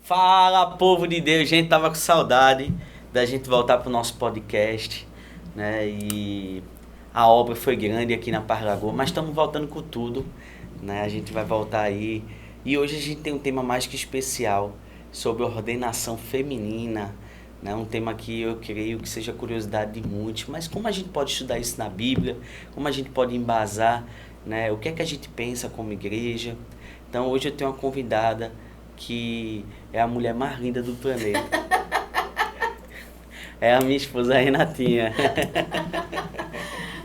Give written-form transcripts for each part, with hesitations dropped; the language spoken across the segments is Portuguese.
Fala, povo de Deus, gente, tava com saudade da gente voltar pro nosso podcast, né? E a obra foi grande aqui na Parlagoa, mas estamos voltando com tudo, né? A gente vai voltar aí. E hoje a gente tem um tema mais que especial sobre ordenação feminina, né? Um tema que eu creio que seja curiosidade de muitos, mas como a gente pode estudar isso na Bíblia, como a gente pode embasar, né? O que é que a gente pensa como igreja. Então hoje eu tenho uma convidada que é a mulher mais linda do planeta. É a minha esposa, a Renatinha.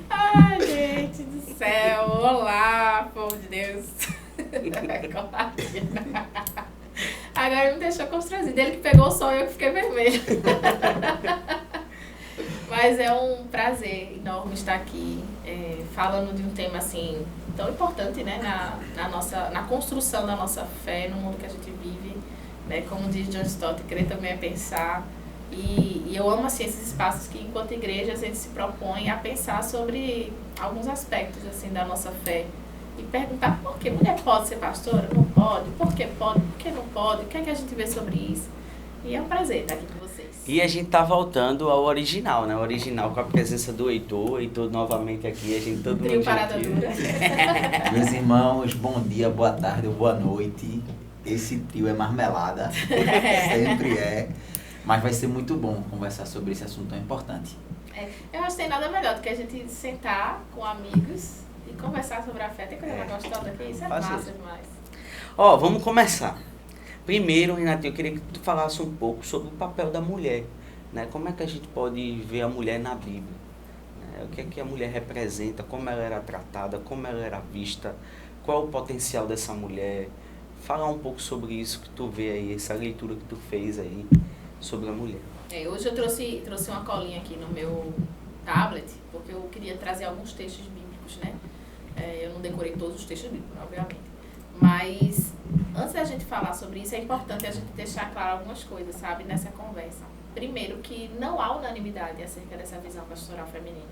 Ai, gente do céu. Olá, povo de Deus. Agora me deixou constrangida. Ele que pegou o sol e eu que fiquei vermelha. Mas é um prazer enorme estar aqui falando de um tema assim tão importante, né, na construção da nossa fé, no mundo que a gente vive, né, como diz John Stott, crer também é pensar. E eu amo assim, esses espaços que, enquanto igreja, a gente se propõe a pensar sobre alguns aspectos assim, da nossa fé. E perguntar por que mulher pode ser pastora? Não pode? Por que pode? Por que não pode? O que é que a gente vê sobre isso? E é um prazer estar aqui com vocês. E a gente tá voltando ao original, né? O original com a presença do Heitor. Heitor novamente aqui, a gente todo Trio mundo Parada juntinho. Dura. Meus irmãos, bom dia, boa tarde ou boa noite. Esse trio é marmelada, sempre é. Mas vai ser muito bom conversar sobre esse assunto tão importante. Eu acho que tem nada melhor do que a gente sentar com amigos e conversar sobre a fé. Tem coisa mais gostosa aqui? Isso é Faz massa isso. demais. Ó, vamos começar. Primeiro, Renatinho, eu queria que tu falasse um pouco sobre o papel da mulher, né? Como é que a gente pode ver a mulher na Bíblia? Né? O que é que a mulher representa, como ela era tratada, como ela era vista, qual o potencial dessa mulher? Falar um pouco sobre isso que tu vê aí, essa leitura que tu fez aí sobre a mulher. Hoje eu trouxe uma colinha aqui no meu tablet, porque eu queria trazer alguns textos bíblicos, né? Eu não decorei todos os textos bíblicos, obviamente. Mas, antes da gente falar sobre isso, é importante a gente deixar claro algumas coisas, sabe, nessa conversa. Primeiro, que não há unanimidade acerca dessa visão pastoral feminina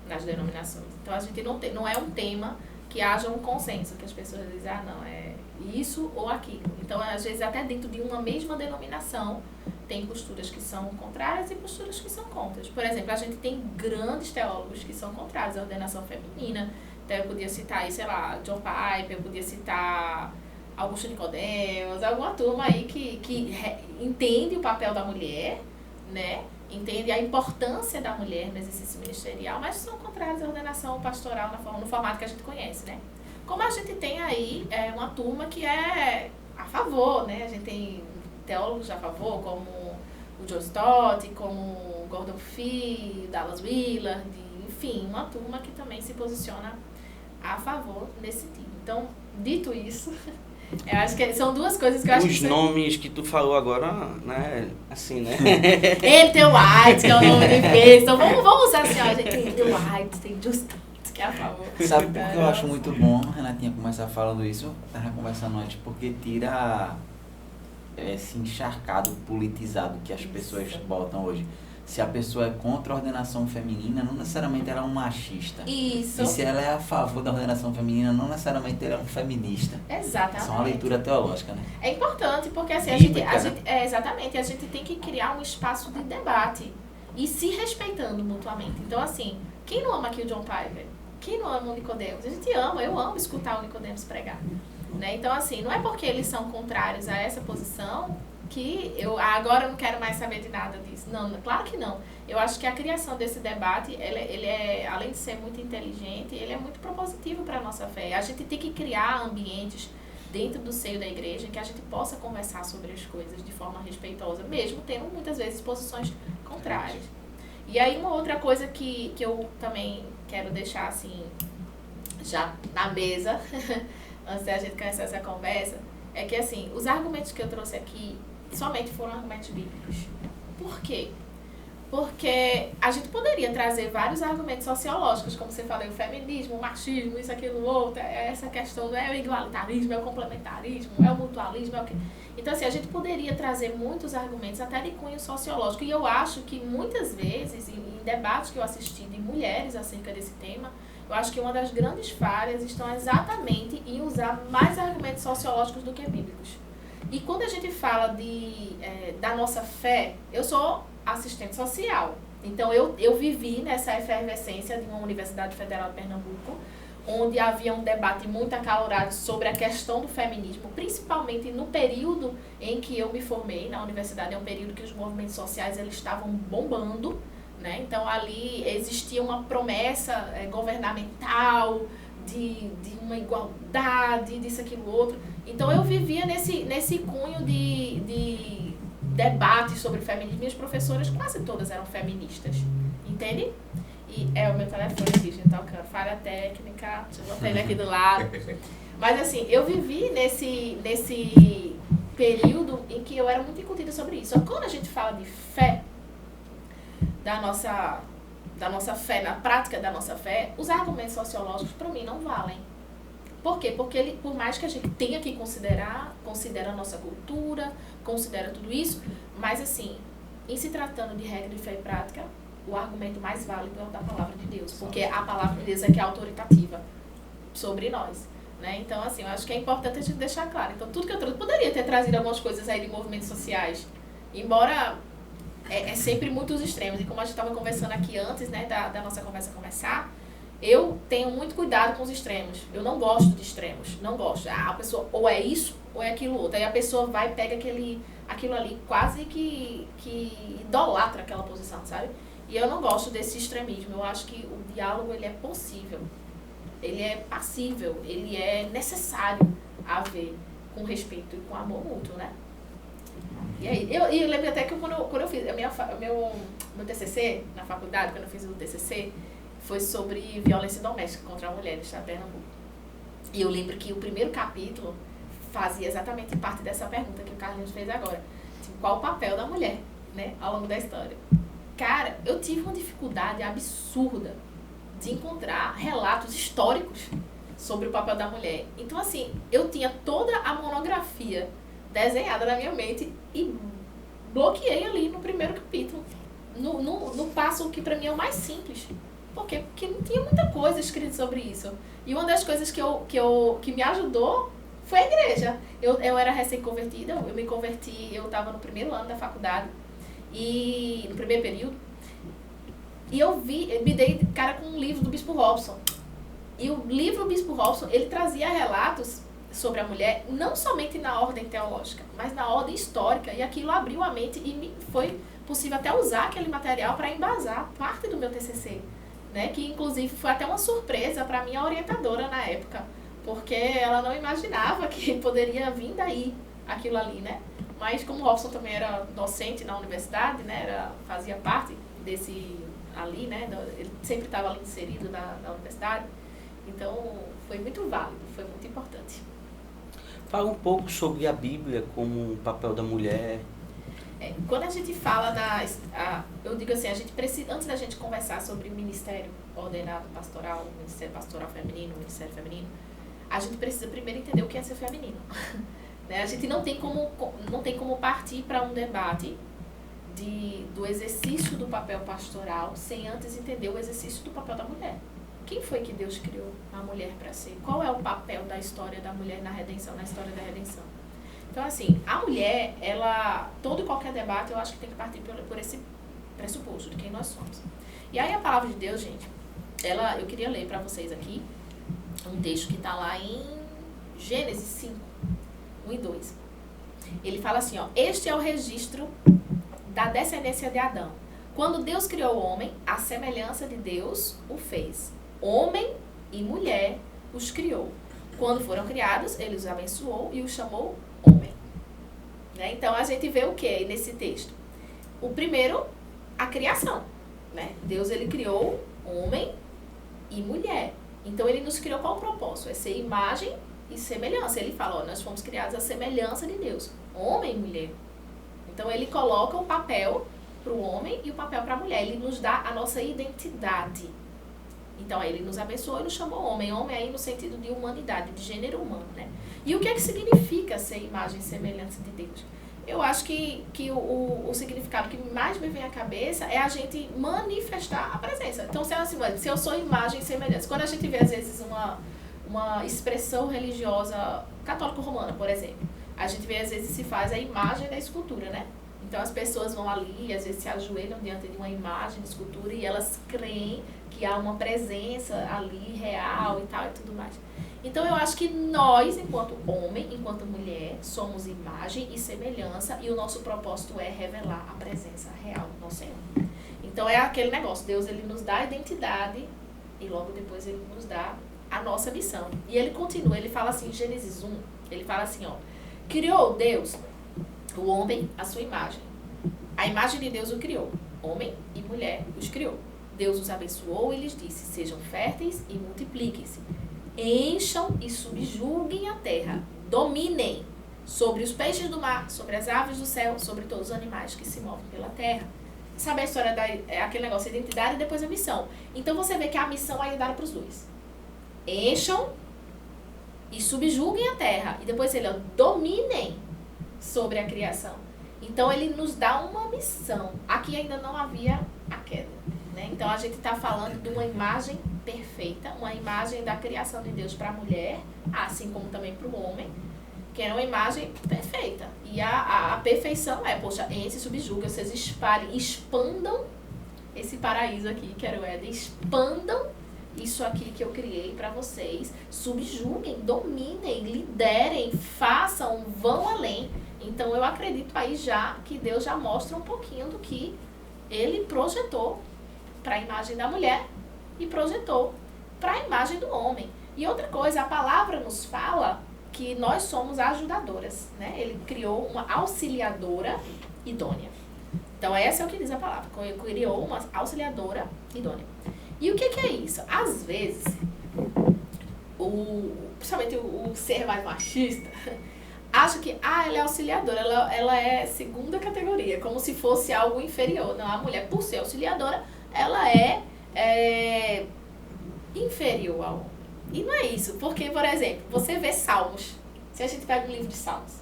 nas denominações. Então, a gente não é um tema que haja um consenso, que as pessoas dizem, não, é isso ou aquilo. Então, às vezes, até dentro de uma mesma denominação, tem posturas que são contrárias e posturas que são contrárias. Por exemplo, a gente tem grandes teólogos que são contrários à ordenação feminina. Então, eu podia citar aí, sei lá, John Piper, eu podia citar Augusto Nicodemos, alguma turma aí que entende o papel da mulher, né? Entende a importância da mulher no exercício ministerial, mas são contrários à ordenação pastoral no formato que a gente conhece, né? Como a gente tem aí uma turma que é a favor, né? A gente tem teólogos a favor, como o John Stott, como o Gordon Fee, Dallas Willard, enfim, uma turma que também se posiciona a favor nesse sentido. Então, dito isso, eu acho que são duas coisas que eu acho que... Os nomes que tu falou agora, né, assim, né? Ele tem o White, que é o nome de vez. Então, vamos usar assim, ó, a gente tem o White, tem Just que é a favor. Sabe por que eu acho muito bom, Renatinha, começar falando isso? Tava conversando antes, porque tira esse encharcado politizado que as pessoas botam hoje. Se a pessoa é contra a ordenação feminina, não necessariamente ela é um machista. Isso. E se ela é a favor da ordenação feminina, não necessariamente ela é um feminista. Exatamente. Isso é uma leitura teológica, né? É importante, porque assim, Bíblica, exatamente, a gente tem que criar um espaço de debate e se respeitando mutuamente. Então, assim, quem não ama aqui o John Piper? Quem não ama o Nicodemos? A gente ama, eu amo escutar o Nicodemos pregar. Né? Então, assim, não é porque eles são contrários a essa posição que agora eu não quero mais saber de nada disso. Não, claro que não. Eu acho que a criação desse debate, ele é, além de ser muito inteligente, ele é muito propositivo para a nossa fé. A gente tem que criar ambientes dentro do seio da igreja em que a gente possa conversar sobre as coisas de forma respeitosa, mesmo tendo muitas vezes posições contrárias. E aí uma outra coisa que eu também quero deixar assim, já na mesa, antes da gente começar essa conversa, é que assim, os argumentos que eu trouxe aqui somente foram argumentos bíblicos. Por quê? Porque a gente poderia trazer vários argumentos sociológicos, como você falou, o feminismo, o machismo, isso, aquilo, outro, essa questão, é o igualitarismo, é o complementarismo, é o mutualismo, é o quê? Então, assim, a gente poderia trazer muitos argumentos, até de cunho sociológico, e eu acho que muitas vezes, em debates que eu assisti de mulheres acerca desse tema, eu acho que uma das grandes falhas estão exatamente em usar mais argumentos sociológicos do que bíblicos. E quando a gente fala da nossa fé, eu sou assistente social. Então, eu vivi nessa efervescência de uma Universidade Federal de Pernambuco, onde havia um debate muito acalorado sobre a questão do feminismo, principalmente no período em que eu me formei na universidade. É um período que os movimentos sociais eles estavam bombando, né? Então, ali existia uma promessa governamental de uma igualdade, disso, aquilo, outro. Então, eu vivia nesse cunho de debate sobre feminismo. Minhas professoras quase todas eram feministas, entende? E é o meu telefone aqui, gente, tocando. Falha técnica, deixa eu botar ele aqui do lado. Mas assim, eu vivi nesse período em que eu era muito incutida sobre isso. Quando a gente fala de fé, da nossa fé, na prática da nossa fé, os argumentos sociológicos, para mim, não valem. Por quê? Porque por mais que a gente tenha que considera a nossa cultura, considera tudo isso, mas assim, em se tratando de regra de fé e prática, o argumento mais válido é o da palavra de Deus, porque a palavra de Deus é que é autoritativa sobre nós, né? Então, assim, eu acho que é importante a gente deixar claro. Então, tudo que eu trouxe, poderia ter trazido algumas coisas aí de movimentos sociais, embora é sempre muitos extremos, e como a gente estava conversando aqui antes, né, da nossa conversa começar, eu tenho muito cuidado com os extremos. Eu não gosto de extremos, não gosto. A pessoa ou é isso, ou é aquilo outro. Aí a pessoa vai e pega aquilo ali, quase que idolatra aquela posição, sabe? E eu não gosto desse extremismo. Eu acho que o diálogo, ele é possível, ele é passível, ele é necessário haver com respeito e com amor mútuo, né? E aí, eu lembro até que quando eu fiz meu TCC na faculdade, quando eu fiz o TCC, foi sobre violência doméstica contra a mulher no estado de Pernambuco. E eu lembro que o primeiro capítulo fazia exatamente parte dessa pergunta que o Carlinhos fez agora. Tipo, qual o papel da mulher, né, ao longo da história? Cara, eu tive uma dificuldade absurda de encontrar relatos históricos sobre o papel da mulher. Então, assim, eu tinha toda a monografia desenhada na minha mente e bloqueei ali no primeiro capítulo. No passo que pra mim é o mais simples. Por quê? Porque não tinha muita coisa escrita sobre isso. E uma das coisas que me ajudou foi a igreja. Eu era recém-convertida, eu me converti, eu estava no primeiro ano da faculdade, e no primeiro período, e eu me dei cara com um livro do Bispo Robson. E o livro do Bispo Robson, ele trazia relatos sobre a mulher, não somente na ordem teológica, mas na ordem histórica, e aquilo abriu a mente e foi possível até usar aquele material para embasar parte do meu TCC, né? Que inclusive foi até uma surpresa para minha orientadora na época, porque ela não imaginava que poderia vir daí aquilo ali, né? Mas como o Robson também era docente na universidade, né? Fazia parte desse ali, né? Ele sempre estava ali inserido na universidade, então foi muito válido, foi muito importante. Fala um pouco sobre a Bíblia como o papel da mulher. Quando a gente fala eu digo assim, a gente precisa, antes da gente conversar sobre ministério ordenado pastoral, ministério pastoral feminino, ministério feminino, a gente precisa primeiro entender o que é ser feminino. Né? A gente não tem como partir para um debate do exercício do papel pastoral sem antes entender o exercício do papel da mulher. Quem foi que Deus criou a mulher para ser? Qual é o papel da história da mulher na redenção, na história da redenção? Então, assim, a mulher, todo e qualquer debate, eu acho que tem que partir por esse pressuposto de quem nós somos. E aí a palavra de Deus, gente, eu queria ler para vocês aqui um texto que está lá em Gênesis 5, 1 e 2. Ele fala assim, ó, este é o registro da descendência de Adão. Quando Deus criou o homem, a semelhança de Deus o fez. Homem e mulher os criou. Quando foram criados, ele os abençoou e os chamou homem. Né? Então, a gente vê o que nesse texto? O primeiro, a criação. Né? Deus, ele criou homem e mulher. Então, ele nos criou qual o propósito? É ser imagem e semelhança. Ele fala, nós fomos criados à semelhança de Deus. Homem e mulher. Então, ele coloca o papel para o homem e o papel para a mulher. Ele nos dá a nossa identidade. Então, aí ele nos abençoou e nos chamou homem. Homem aí no sentido de humanidade, de gênero humano, né? E o que é que significa ser imagem e semelhança de Deus? Eu acho que o significado que mais me vem à cabeça é a gente manifestar a presença. Então, se eu sou imagem e semelhança, quando a gente vê, às vezes, uma expressão religiosa católico-romana, por exemplo, a gente vê, às vezes, se faz a imagem da escultura, né? Então, as pessoas vão ali, às vezes, se ajoelham diante de uma imagem de escultura e elas creem que há uma presença ali real e tal e tudo mais. Então, eu acho que nós, enquanto homem, enquanto mulher, somos imagem e semelhança e o nosso propósito é revelar a presença real do nosso Senhor. Então, é aquele negócio, Deus, ele nos dá a identidade e logo depois ele nos dá a nossa missão. E ele continua, ele fala assim, em Gênesis 1, ele fala assim, ó, criou Deus o homem à sua imagem. A imagem de Deus o criou. Homem e mulher os criou. Deus os abençoou e lhes disse, sejam férteis e multipliquem-se. Encham e subjuguem a terra. Dominem sobre os peixes do mar, sobre as aves do céu, sobre todos os animais que se movem pela terra. Sabe a história aquele negócio, a identidade e depois a missão. Então você vê que a missão aí é dada para os dois. Encham e subjuguem a terra. E depois ele, ó, dominem sobre a criação. Então ele nos dá uma missão. Aqui ainda não havia a queda, né? Então a gente está falando de uma imagem perfeita, uma imagem da criação de Deus para a mulher, assim como também para o homem, que é uma imagem perfeita. E a perfeição é, poxa, entre, subjuga, vocês espalhem, expandam esse paraíso aqui, que era o Éden, expandam isso aqui que eu criei para vocês, subjuguem, dominem, liderem, façam, vão além. Então eu acredito aí já que Deus já mostra um pouquinho do que ele projetou para a imagem da mulher e projetou para a imagem do homem. E outra coisa, a palavra nos fala que nós somos ajudadoras, né? Ele criou uma auxiliadora idônea. Então essa é o que diz a palavra, ele criou uma auxiliadora idônea. E o que é isso? Às vezes, principalmente o ser mais machista, acha que ela é auxiliadora, ela é segunda categoria, como se fosse algo inferior. Não, a mulher, por ser auxiliadora, ela é inferior ao homem. E não é isso, porque, por exemplo, você vê Salmos, se a gente pega um livro de Salmos,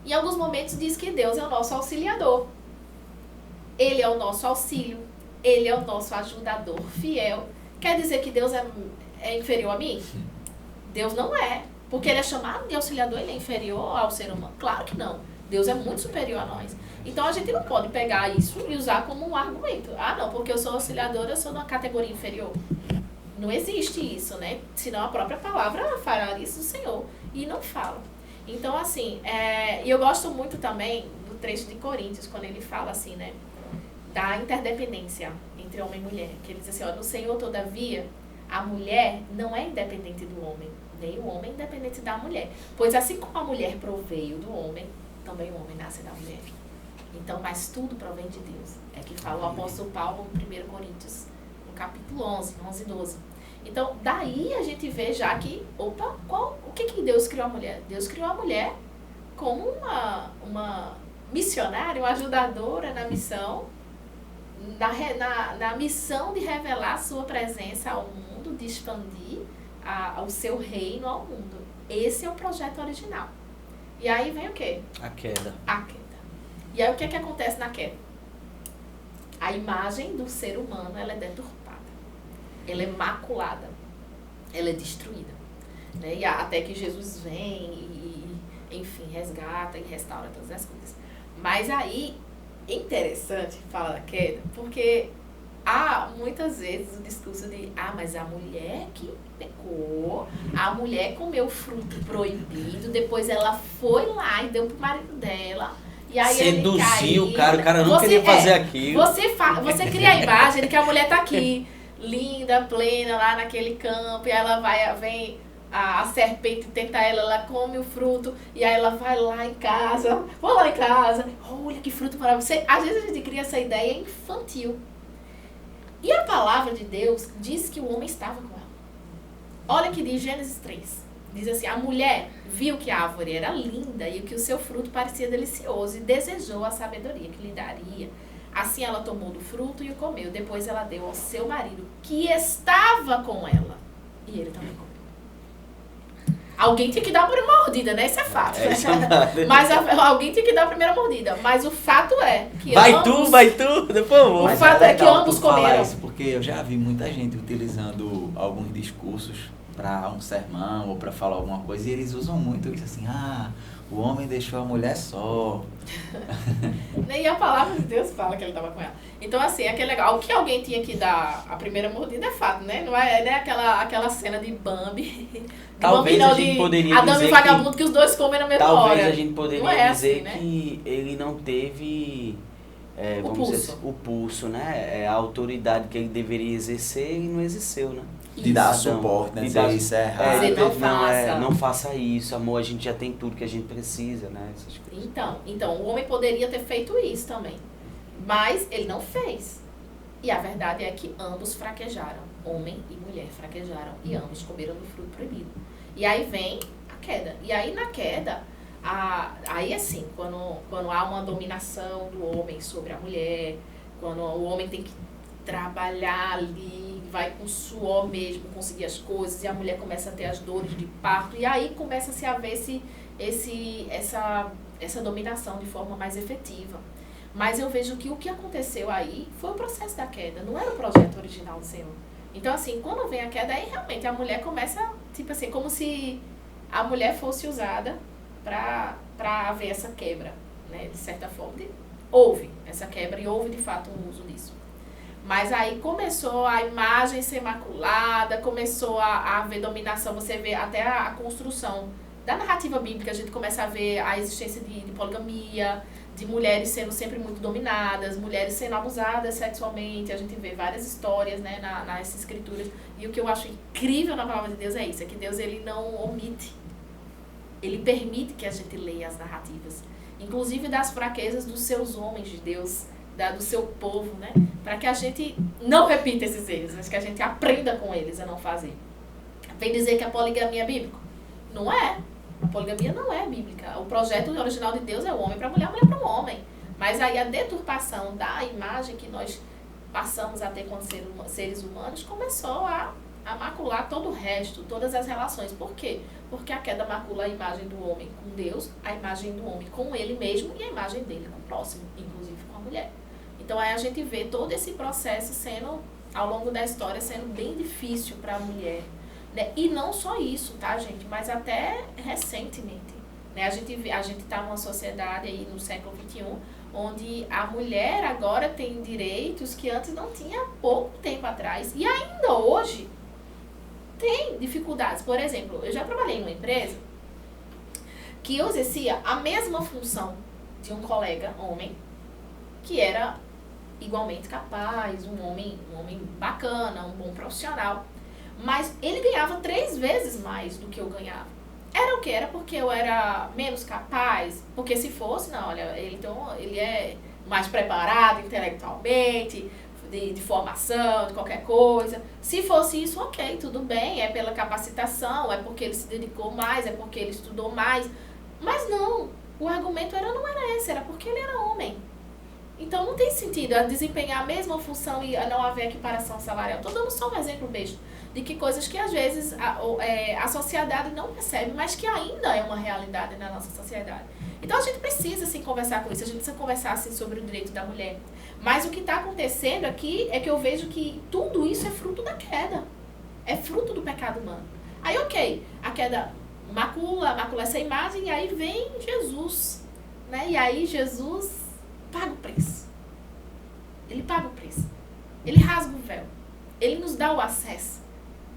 em alguns momentos diz que Deus é o nosso auxiliador, ele é o nosso auxílio, ele é o nosso ajudador fiel. Quer dizer que Deus é inferior a mim? Deus não é. Porque ele é chamado de auxiliador, ele é inferior ao ser humano? Claro que não. Deus é muito superior a nós. Então a gente não pode pegar isso e usar como um argumento. Não, porque eu sou auxiliadora, eu sou de uma categoria inferior. Não existe isso, né? Senão a própria palavra fala isso do Senhor. E não fala. Então, assim, e eu gosto muito também do trecho de Coríntios, quando ele fala assim, né? Da interdependência entre homem e mulher. Que ele diz assim, no Senhor, todavia, a mulher não é independente do homem, nem o homem é independente da mulher. Pois assim como a mulher proveio do homem, também o homem nasce da mulher. Então, mas tudo provém de Deus. É que fala o apóstolo Paulo em 1 Coríntios, no capítulo 11 e 12. Então, daí a gente vê já que, o que Deus criou a mulher? Deus criou a mulher como uma missionária, uma ajudadora na missão, na missão de revelar a sua presença ao mundo, de expandir o seu reino ao mundo. Esse é o projeto original. E aí vem o quê? A queda. E aí o que acontece na queda? A imagem do ser humano, ela é deturpada. Ela é maculada. Ela é destruída. Né? E até que Jesus vem e, enfim, resgata e restaura todas as coisas. Mas aí, interessante falar da queda, porque há muitas vezes o discurso de mas a mulher que pecou, a mulher comeu fruto proibido, depois ela foi lá e deu pro marido dela, e aí seduziu o cara não queria fazer aquilo. Você cria a imagem de que a mulher tá aqui, linda, plena, lá naquele campo, e ela vem a serpente tenta ela come o fruto, e aí ela vai lá em casa, olha que fruto maravilhoso. Às vezes a gente cria essa ideia infantil. E a palavra de Deus diz que o homem estava com ela. Olha que diz Gênesis 3. Diz assim, a mulher viu que a árvore era linda e que o seu fruto parecia delicioso e desejou a sabedoria que lhe daria. Assim ela tomou do fruto e o comeu. Depois ela deu ao seu marido, que estava com ela. E ele também comeu. Alguém tinha que dar a primeira mordida, né? Isso é fato. Mas alguém tinha que dar a primeira mordida. Mas o fato é que vai tu, depois eu vou. O fato é que ambos comeram. Isso porque eu já vi muita gente utilizando alguns discursos para um sermão ou para falar alguma coisa, e eles usam muito isso assim, O homem deixou a mulher só. Nem a palavra de Deus fala que ele estava com ela. Então, assim, aquele legal. O que alguém tinha que dar a primeira mordida é fato, né? Não é, né, aquela cena de Bambi. Talvez Bambi, não, a gente poderia Adão dizer e Vagabundo, que os dois comem na mesma hora. Talvez a gente poderia Não é dizer assim, né? que ele não teve vamos dizer pulso. assim, o pulso, né? A autoridade que ele deveria exercer, ele não exerceu, né? De dar Adão, suporte, né? de Dizer dar- isso é errado. Dizer, não não, faça. não faça isso, amor, a gente já tem tudo que a gente precisa, né? Essas coisas. Então, o homem poderia ter feito isso também. Mas ele não fez. E a verdade é que ambos fraquejaram. Homem e mulher fraquejaram. E ambos comeram do fruto proibido. E aí vem a queda. E aí na queda, aí assim, quando há uma dominação do homem sobre a mulher, quando o homem tem que trabalhar ali, vai com suor mesmo, conseguir as coisas, e a mulher começa a ter as dores de parto, e aí começa-se a ver essa dominação de forma mais efetiva. Mas eu vejo que o que aconteceu aí foi o processo da queda, não era o projeto original do Senhor. Então, assim, quando vem a queda, aí realmente a mulher começa, tipo assim, como se a mulher fosse usada para haver essa quebra, né? De certa forma, houve essa quebra e houve, de fato, um uso disso. Mas aí começou a imagem ser maculada, começou a haver dominação, você vê até a construção da narrativa bíblica, a gente começa a ver a existência de poligamia, de mulheres sendo sempre muito dominadas, mulheres sendo abusadas sexualmente, a gente vê várias histórias, né, nas escrituras. E o que eu acho incrível na palavra de Deus é isso, é que Deus ele não omite, ele permite que a gente leia as narrativas, inclusive das fraquezas dos seus homens de Deus, do seu povo, né? Para que a gente não repita esses erros, mas que a gente aprenda com eles a não fazer. Vem dizer que a poligamia é bíblica? Não é. A poligamia não é bíblica. O projeto original de Deus é o homem para a mulher para o homem. Mas aí a deturpação da imagem que nós passamos a ter quando seres humanos começou a macular todo o resto, todas as relações. Por quê? Porque a queda macula a imagem do homem com Deus, a imagem do homem com ele mesmo e a imagem dele com o próximo, inclusive com a mulher. Então aí a gente vê todo esse processo sendo, ao longo da história, sendo bem difícil para a mulher. Né? E não só isso, tá, gente? Mas até recentemente. Né? A gente está numa sociedade aí no século XXI, onde a mulher agora tem direitos que antes não tinha há pouco tempo atrás. E ainda hoje tem dificuldades. Por exemplo, eu já trabalhei em uma empresa que eu exercia a mesma função de um colega homem, que era igualmente capaz, um homem bacana, um bom profissional, mas ele ganhava 3 vezes mais do que eu ganhava. Era o quê? Era porque eu era menos capaz? Porque se fosse, não, olha, ele é mais preparado intelectualmente, de formação, de qualquer coisa. Se fosse isso, ok, tudo bem, é pela capacitação, é porque ele se dedicou mais, é porque ele estudou mais. Mas não, o argumento não era esse, era porque ele era homem. Então não tem sentido desempenhar a mesma função e não haver equiparação salarial. Estou dando só um exemplo besta de que coisas que às vezes a sociedade não percebe, mas que ainda é uma realidade na nossa sociedade. Então a gente precisa sim conversar com isso, a gente precisa conversar assim, sobre o direito da mulher. Mas o que está acontecendo aqui é que eu vejo que tudo isso é fruto da queda, é fruto do pecado humano. Aí ok, a queda macula essa imagem e aí vem Jesus, né? E aí Jesus paga o preço. Ele paga o preço. Ele rasga o véu. Ele nos dá o acesso.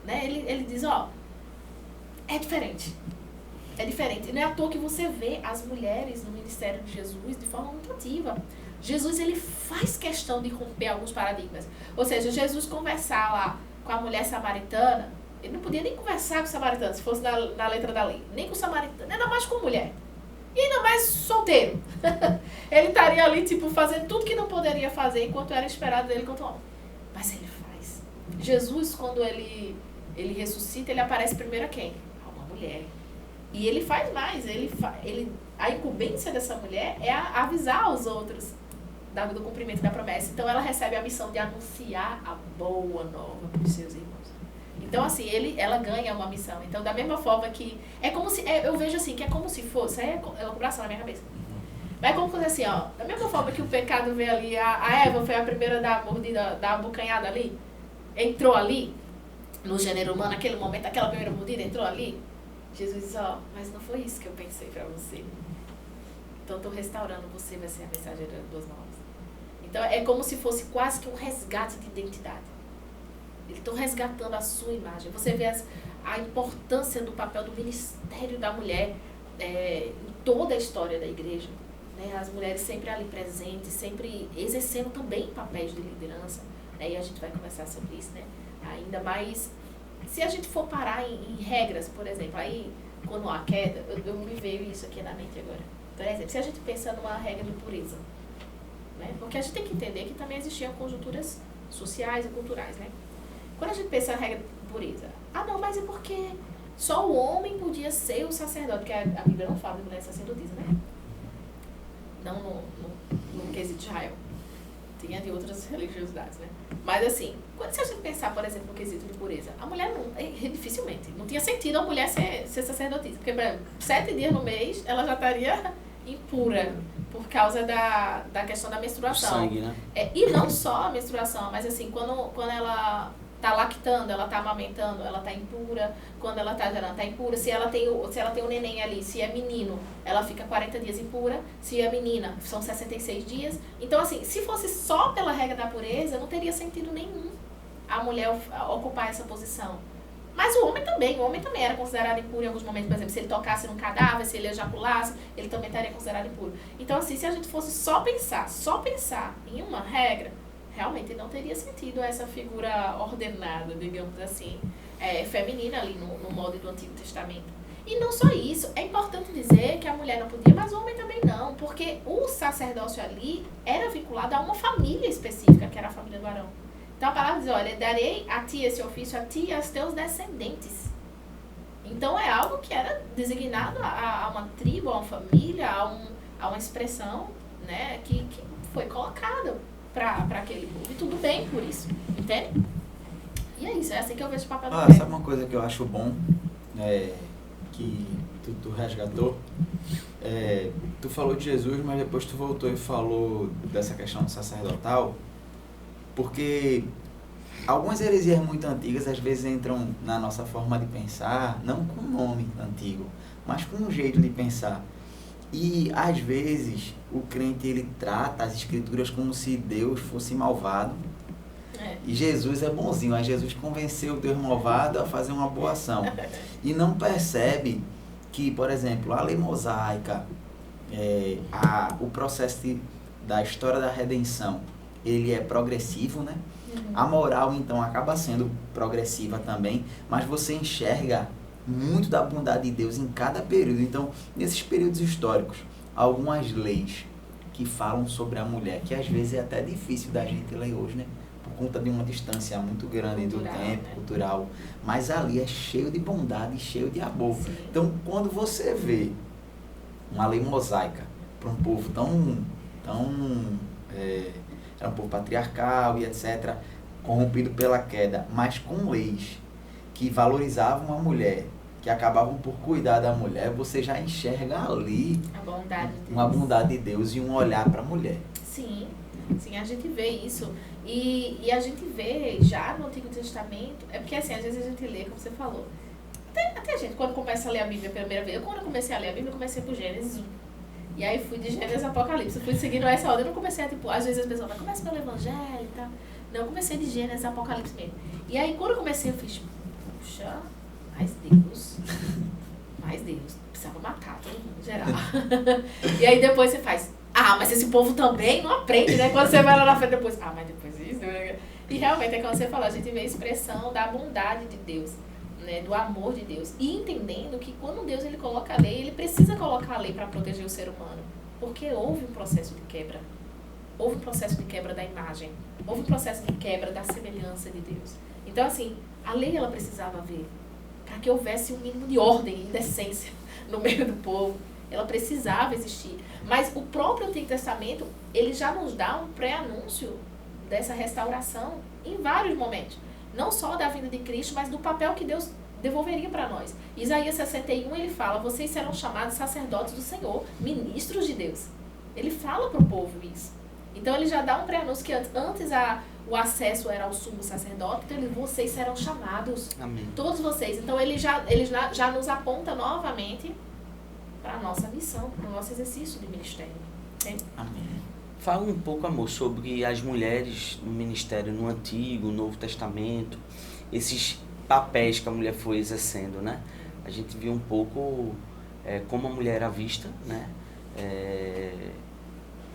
Né? Ele diz, ó, é diferente. É diferente. Não é à toa que você vê as mulheres no ministério de Jesus de forma muito ativa. Jesus, ele faz questão de romper alguns paradigmas. Ou seja, Jesus conversar lá com a mulher samaritana, ele não podia nem conversar com o samaritano, se fosse na letra da lei. Nem com o samaritano, ainda mais com a mulher. E ainda mais solteiro. Ele estaria ali, tipo, fazendo tudo que não poderia fazer enquanto era esperado dele enquanto homem. Mas ele faz. Jesus, quando ele ressuscita, ele aparece primeiro a quem? A uma mulher. E ele faz mais. A incumbência dessa mulher é avisar aos outros do cumprimento da promessa. Então, ela recebe a missão de anunciar a boa nova para os seus irmãos. Então, assim, ela ganha uma missão. Então, da mesma forma que... É como se... eu vejo assim, que é como se fosse... É elaboração na minha cabeça. Mas é como se fosse assim, ó. Da mesma forma que o pecado veio ali, a Eva foi a primeira da mordida, da abocanhada ali. Entrou ali, no gênero humano, naquele momento, aquela primeira mordida entrou ali. Jesus disse, ó, mas não foi isso que eu pensei pra você. Então, estou restaurando, você vai ser a mensageira das boas novas. Então, é como se fosse quase que um resgate de identidade. Eles estão resgatando a sua imagem. Você vê a importância do papel do ministério da mulher em toda a história da igreja. Né? As mulheres sempre ali presentes, sempre exercendo também papéis de liderança. Né? E a gente vai conversar sobre isso, né? Ainda mais, se a gente for parar em regras, por exemplo, aí quando há queda, me veio isso aqui na mente agora. Por exemplo, se a gente pensa numa regra de pureza, né? Porque a gente tem que entender que também existiam conjunturas sociais e culturais, né? Quando a gente pensa na regra de pureza, não, mas é porque só o homem podia ser o sacerdote, porque a Bíblia não fala de mulher sacerdotisa, né? Não no quesito de Israel. Tinha de outras religiosidades, né? Mas assim, se a gente pensar, por exemplo, no quesito de pureza, a mulher dificilmente, não tinha sentido a mulher ser sacerdotisa, porque 7 dias no mês ela já estaria impura por causa da questão da menstruação. Sangue, né? E não só a menstruação, mas assim, quando ela está lactando, ela está amamentando, ela está impura. Quando ela está gerando, está impura. Se ela tem um neném ali, se é menino, ela fica 40 dias impura. Se é menina, são 66 dias. Então, assim, se fosse só pela regra da pureza, não teria sentido nenhum a mulher ocupar essa posição. Mas o homem também era considerado impuro em alguns momentos. Por exemplo, se ele tocasse num cadáver, se ele ejaculasse, ele também estaria considerado impuro. Então, assim, se a gente fosse só pensar em uma regra, realmente não teria sentido essa figura ordenada, digamos assim, feminina ali no molde do Antigo Testamento. E não só isso, é importante dizer que a mulher não podia, mas o homem também não, porque o sacerdócio ali era vinculado a uma família específica, que era a família do Arão. Então a palavra diz, olha, darei a ti esse ofício, a ti e aos teus descendentes. Então é algo que era designado a uma tribo, a uma família, a uma expressão, né, que foi colocada para aquele povo. E tudo bem por isso, entende? E é isso, é assim que eu vejo o papel da mulher. Sabe uma coisa que eu acho bom, que tu resgatou? Tu falou de Jesus, mas depois tu voltou e falou dessa questão do sacerdotal, porque algumas heresias muito antigas às vezes entram na nossa forma de pensar, não com o nome antigo, mas com um jeito de pensar. E às vezes o crente ele trata as escrituras como se Deus fosse malvado. E Jesus é bonzinho, mas Jesus convenceu o Deus malvado a fazer uma boa ação. E não percebe que, por exemplo, a lei mosaica, o processo da história da redenção, ele é progressivo, né? A moral, então, acaba sendo progressiva também, mas você enxerga muito da bondade de Deus em cada período. Então, nesses períodos históricos, algumas leis que falam sobre a mulher, que às vezes é até difícil da gente ler hoje, né? Por conta de uma distância muito grande do tempo, né? Cultural. Mas ali é cheio de bondade, cheio de amor. Sim. Então, quando você vê uma lei mosaica para um povo era um povo patriarcal e etc., corrompido pela queda, mas com leis que valorizavam a mulher, que acabavam por cuidar da mulher, você já enxerga ali uma bondade de Deus e um olhar para a mulher. Sim, a gente vê isso. E a gente vê já no Antigo Testamento, porque assim, às vezes a gente lê, como você falou, até a gente, quando começa a ler a Bíblia pela primeira vez, quando eu comecei a ler a Bíblia, eu comecei por Gênesis 1. E aí fui de Gênesis a Apocalipse, fui seguindo essa ordem, eu não comecei a, às vezes as pessoas falam, começa pelo Evangelho e tal. Não, eu comecei de Gênesis a Apocalipse mesmo. E aí quando eu comecei, eu fiz, puxa, mais Deus, precisava matar todo mundo, geral. E aí depois você faz, mas esse povo também não aprende, né? Quando você vai lá na frente depois, mas depois isso. E realmente é como você falou, a gente vê a expressão da bondade de Deus, né? Do amor de Deus. E entendendo que quando Deus ele coloca a lei, ele precisa colocar a lei para proteger o ser humano. Porque houve um processo de quebra. Houve um processo de quebra da imagem. Houve um processo de quebra da semelhança de Deus. Então, assim, a lei ela precisava haver para que houvesse um mínimo de ordem e decência no meio do povo. Ela precisava existir. Mas o próprio Antigo Testamento, ele já nos dá um pré-anúncio dessa restauração em vários momentos. Não só da vinda de Cristo, mas do papel que Deus devolveria para nós. Isaías 61, ele fala, vocês serão chamados sacerdotes do Senhor, ministros de Deus. Ele fala para o povo isso. Então ele já dá um pré-anúncio que antes o acesso era ao sumo sacerdote, então vocês serão chamados. Amém. Todos vocês. Então ele já nos aponta novamente para a nossa missão, para o nosso exercício de ministério. Entende? Amém. Fala um pouco, amor, sobre as mulheres no ministério no Antigo, Novo Testamento, esses papéis que a mulher foi exercendo, né? A gente viu um pouco como a mulher era vista, né?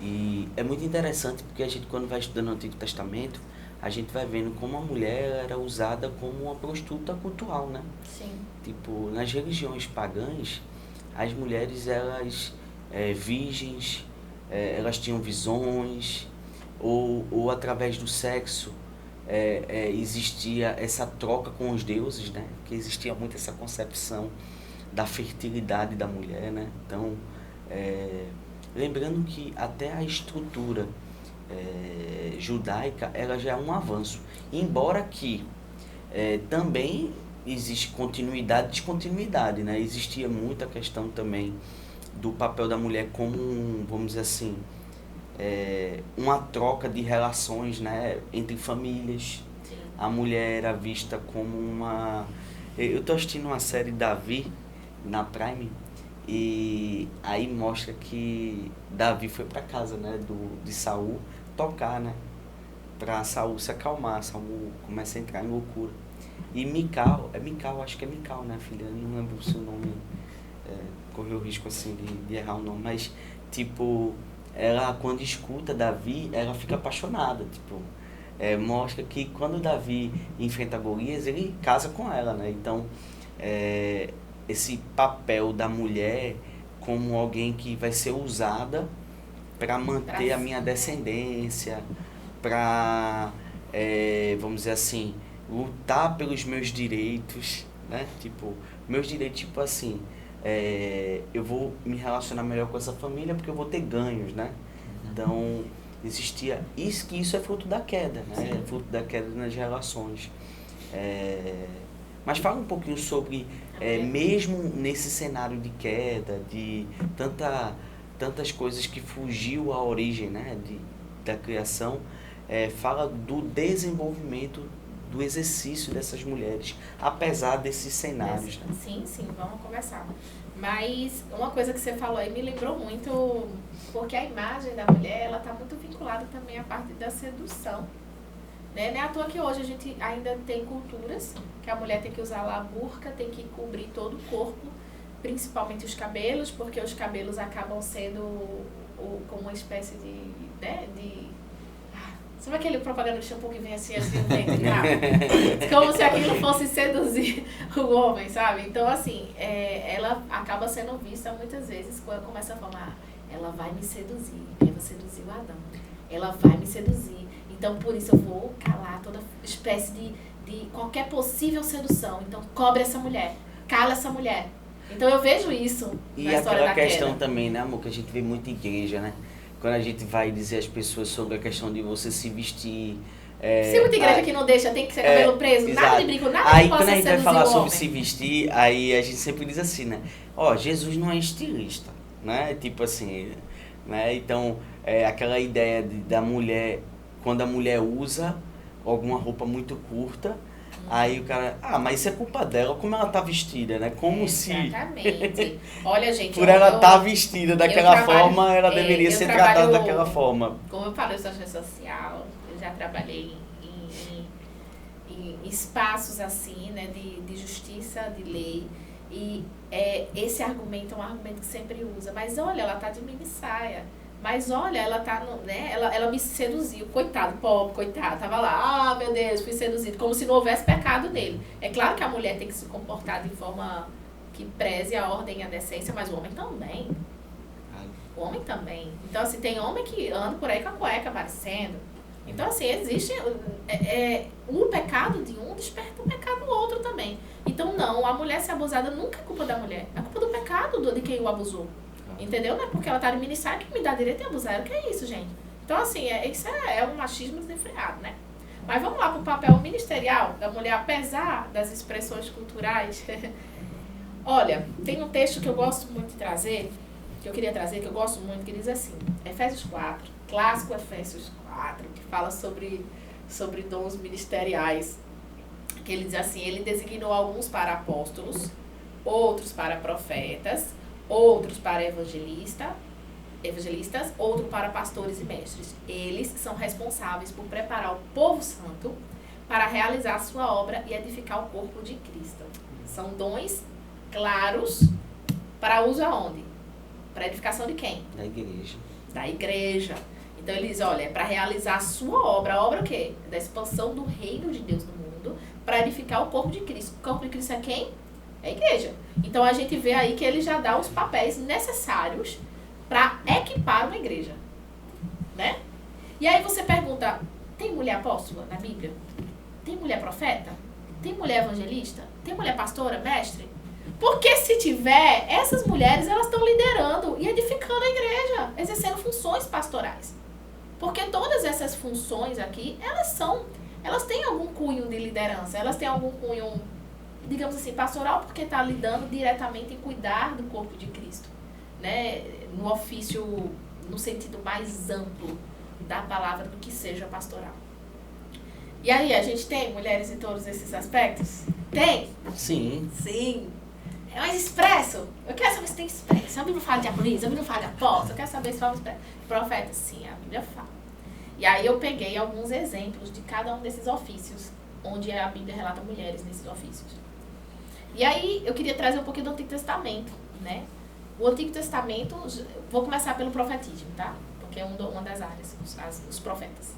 E é muito interessante porque a gente, quando vai estudando o Antigo Testamento, a gente vai vendo como a mulher era usada como uma prostituta cultural, né? Sim. Tipo, nas religiões pagãs, as mulheres, elas, virgens, elas tinham visões, ou através do sexo, existia essa troca com os deuses, né? Que existia muito essa concepção da fertilidade da mulher, né? Então, lembrando que até a estrutura judaica, ela já é um avanço. Embora que também existe continuidade e descontinuidade, né? Existia muita questão também do papel da mulher como, vamos dizer assim, uma troca de relações, né, entre famílias. Sim. A mulher era vista como uma... Eu tô assistindo uma série Davi na Prime, e aí mostra que Davi foi para casa, né, de Saul tocar, né, para Saul se acalmar. Saul começa a entrar em loucura. E Mical, acho que é Mical, né, filha? Eu não lembro se o nome, correu o risco assim de errar o nome, mas tipo, ela quando escuta Davi, ela fica apaixonada, tipo, mostra que quando Davi enfrenta Golias, ele casa com ela, né? Então, esse papel da mulher como alguém que vai ser usada para manter a minha descendência, para, vamos dizer assim, lutar pelos meus direitos, né? Tipo, meus direitos, tipo assim, eu vou me relacionar melhor com essa família porque eu vou ter ganhos, né? Então, existia isso, que isso é fruto da queda, né? É fruto da queda nas relações. Mas fala um pouquinho sobre, mesmo nesse cenário de queda, de tantas coisas que fugiu à origem, né, da criação, fala do desenvolvimento do exercício dessas mulheres, apesar desses cenários. Né? Sim, vamos conversar. Mas uma coisa que você falou aí me lembrou muito, porque a imagem da mulher, ela está muito vinculada também à parte da sedução. Né? Não é à toa que hoje a gente ainda tem culturas que a mulher tem que usar lá a burca, tem que cobrir todo o corpo, principalmente os cabelos, porque os cabelos acabam sendo como uma espécie de, né, sabe aquele propaganda de shampoo que vem assim o dente, como se aquilo fosse seduzir o homem, sabe? Então, assim, ela acaba sendo vista muitas vezes como essa forma, ela vai me seduzir, ela seduziu Adão, ela vai me seduzir, então por isso eu vou calar toda espécie de qualquer possível sedução, então cobre essa mulher, cala essa mulher. Então eu vejo isso na história da queda. E aquela questão também, né, amor, que a gente vê muito em igreja, né? Quando a gente vai dizer às pessoas sobre a questão de você se vestir... Se muita igreja que não deixa, tem que ser cabelo preso, exato. Nada de brinco, nada aí, que possa quando a gente vai falar sobre homem. se vestir, aí a gente sempre diz assim, né? Jesus não é estilista, né? Tipo assim, né? Então, aquela ideia da mulher, quando a mulher usa alguma roupa muito curta, aí o cara, mas isso é culpa dela, como ela tá vestida, né? Como Exatamente. Olha, gente... Por ela estar vestida daquela forma, ela deveria ser tratada daquela forma. Como eu falo, eu sou assistente social, eu já trabalhei em espaços assim, né, de justiça, de lei, e esse argumento é um argumento que sempre usa, mas olha, ela tá de mini saia. Mas olha, ela tá né? Ela me seduziu, coitado, pobre, coitado, tava lá, meu Deus, fui seduzido, como se não houvesse pecado nele. É claro que a mulher tem que se comportar de forma que preze a ordem e a decência, mas o homem também. O homem também. Então, assim, tem homem que anda por aí com a cueca aparecendo. Então, assim, existe o pecado de um desperta o pecado do outro também. Então, não, a mulher ser abusada nunca é culpa da mulher, é culpa do pecado de quem o abusou. Entendeu? Não é porque ela tá de ministrar que me dá direito de abusar. O que é isso, gente? Então, assim, isso é um machismo desenfreado, né? Mas vamos lá pro papel ministerial da mulher, apesar das expressões culturais. Olha, tem um texto que eu gosto muito de trazer, que eu queria trazer, que eu gosto muito, que diz assim, Efésios 4, clássico Efésios 4, que fala sobre dons ministeriais. Que ele diz assim, ele designou alguns para apóstolos, outros para profetas, outros para evangelistas, outro para pastores e mestres. Eles são responsáveis por preparar o povo santo para realizar a sua obra e edificar o corpo de Cristo. São dons claros para uso aonde? Para edificação de quem? Da igreja. Da igreja. Então ele diz, olha, é para realizar a sua obra. A obra o quê? Da expansão do reino de Deus no mundo, para edificar o corpo de Cristo. O corpo de Cristo é quem? É a igreja. Então a gente vê aí que ele já dá os papéis necessários para equipar uma igreja. Né? E aí você pergunta, tem mulher apóstola na Bíblia? Tem mulher profeta? Tem mulher evangelista? Tem mulher pastora, mestre? Porque se tiver, essas mulheres elas estão liderando e edificando a igreja, exercendo funções pastorais. Porque todas essas funções aqui, elas têm algum cunho de liderança, elas têm algum cunho, digamos assim, pastoral, porque está lidando diretamente em cuidar do corpo de Cristo, né? No ofício, no sentido mais amplo da palavra do que seja pastoral. E aí, a gente tem mulheres em todos esses aspectos? Tem? Sim. Sim. É mais expresso. Eu quero saber se tem expresso. A Bíblia fala de diaconisa, a Bíblia fala de apóstolo. Eu quero saber se fala expresso. Profeta, sim, a Bíblia fala. E aí eu peguei alguns exemplos de cada um desses ofícios, onde a Bíblia relata mulheres nesses ofícios. E aí eu queria trazer um pouquinho do Antigo Testamento, né? O Antigo Testamento, vou começar pelo profetismo, tá? Porque é uma das áreas, os profetas.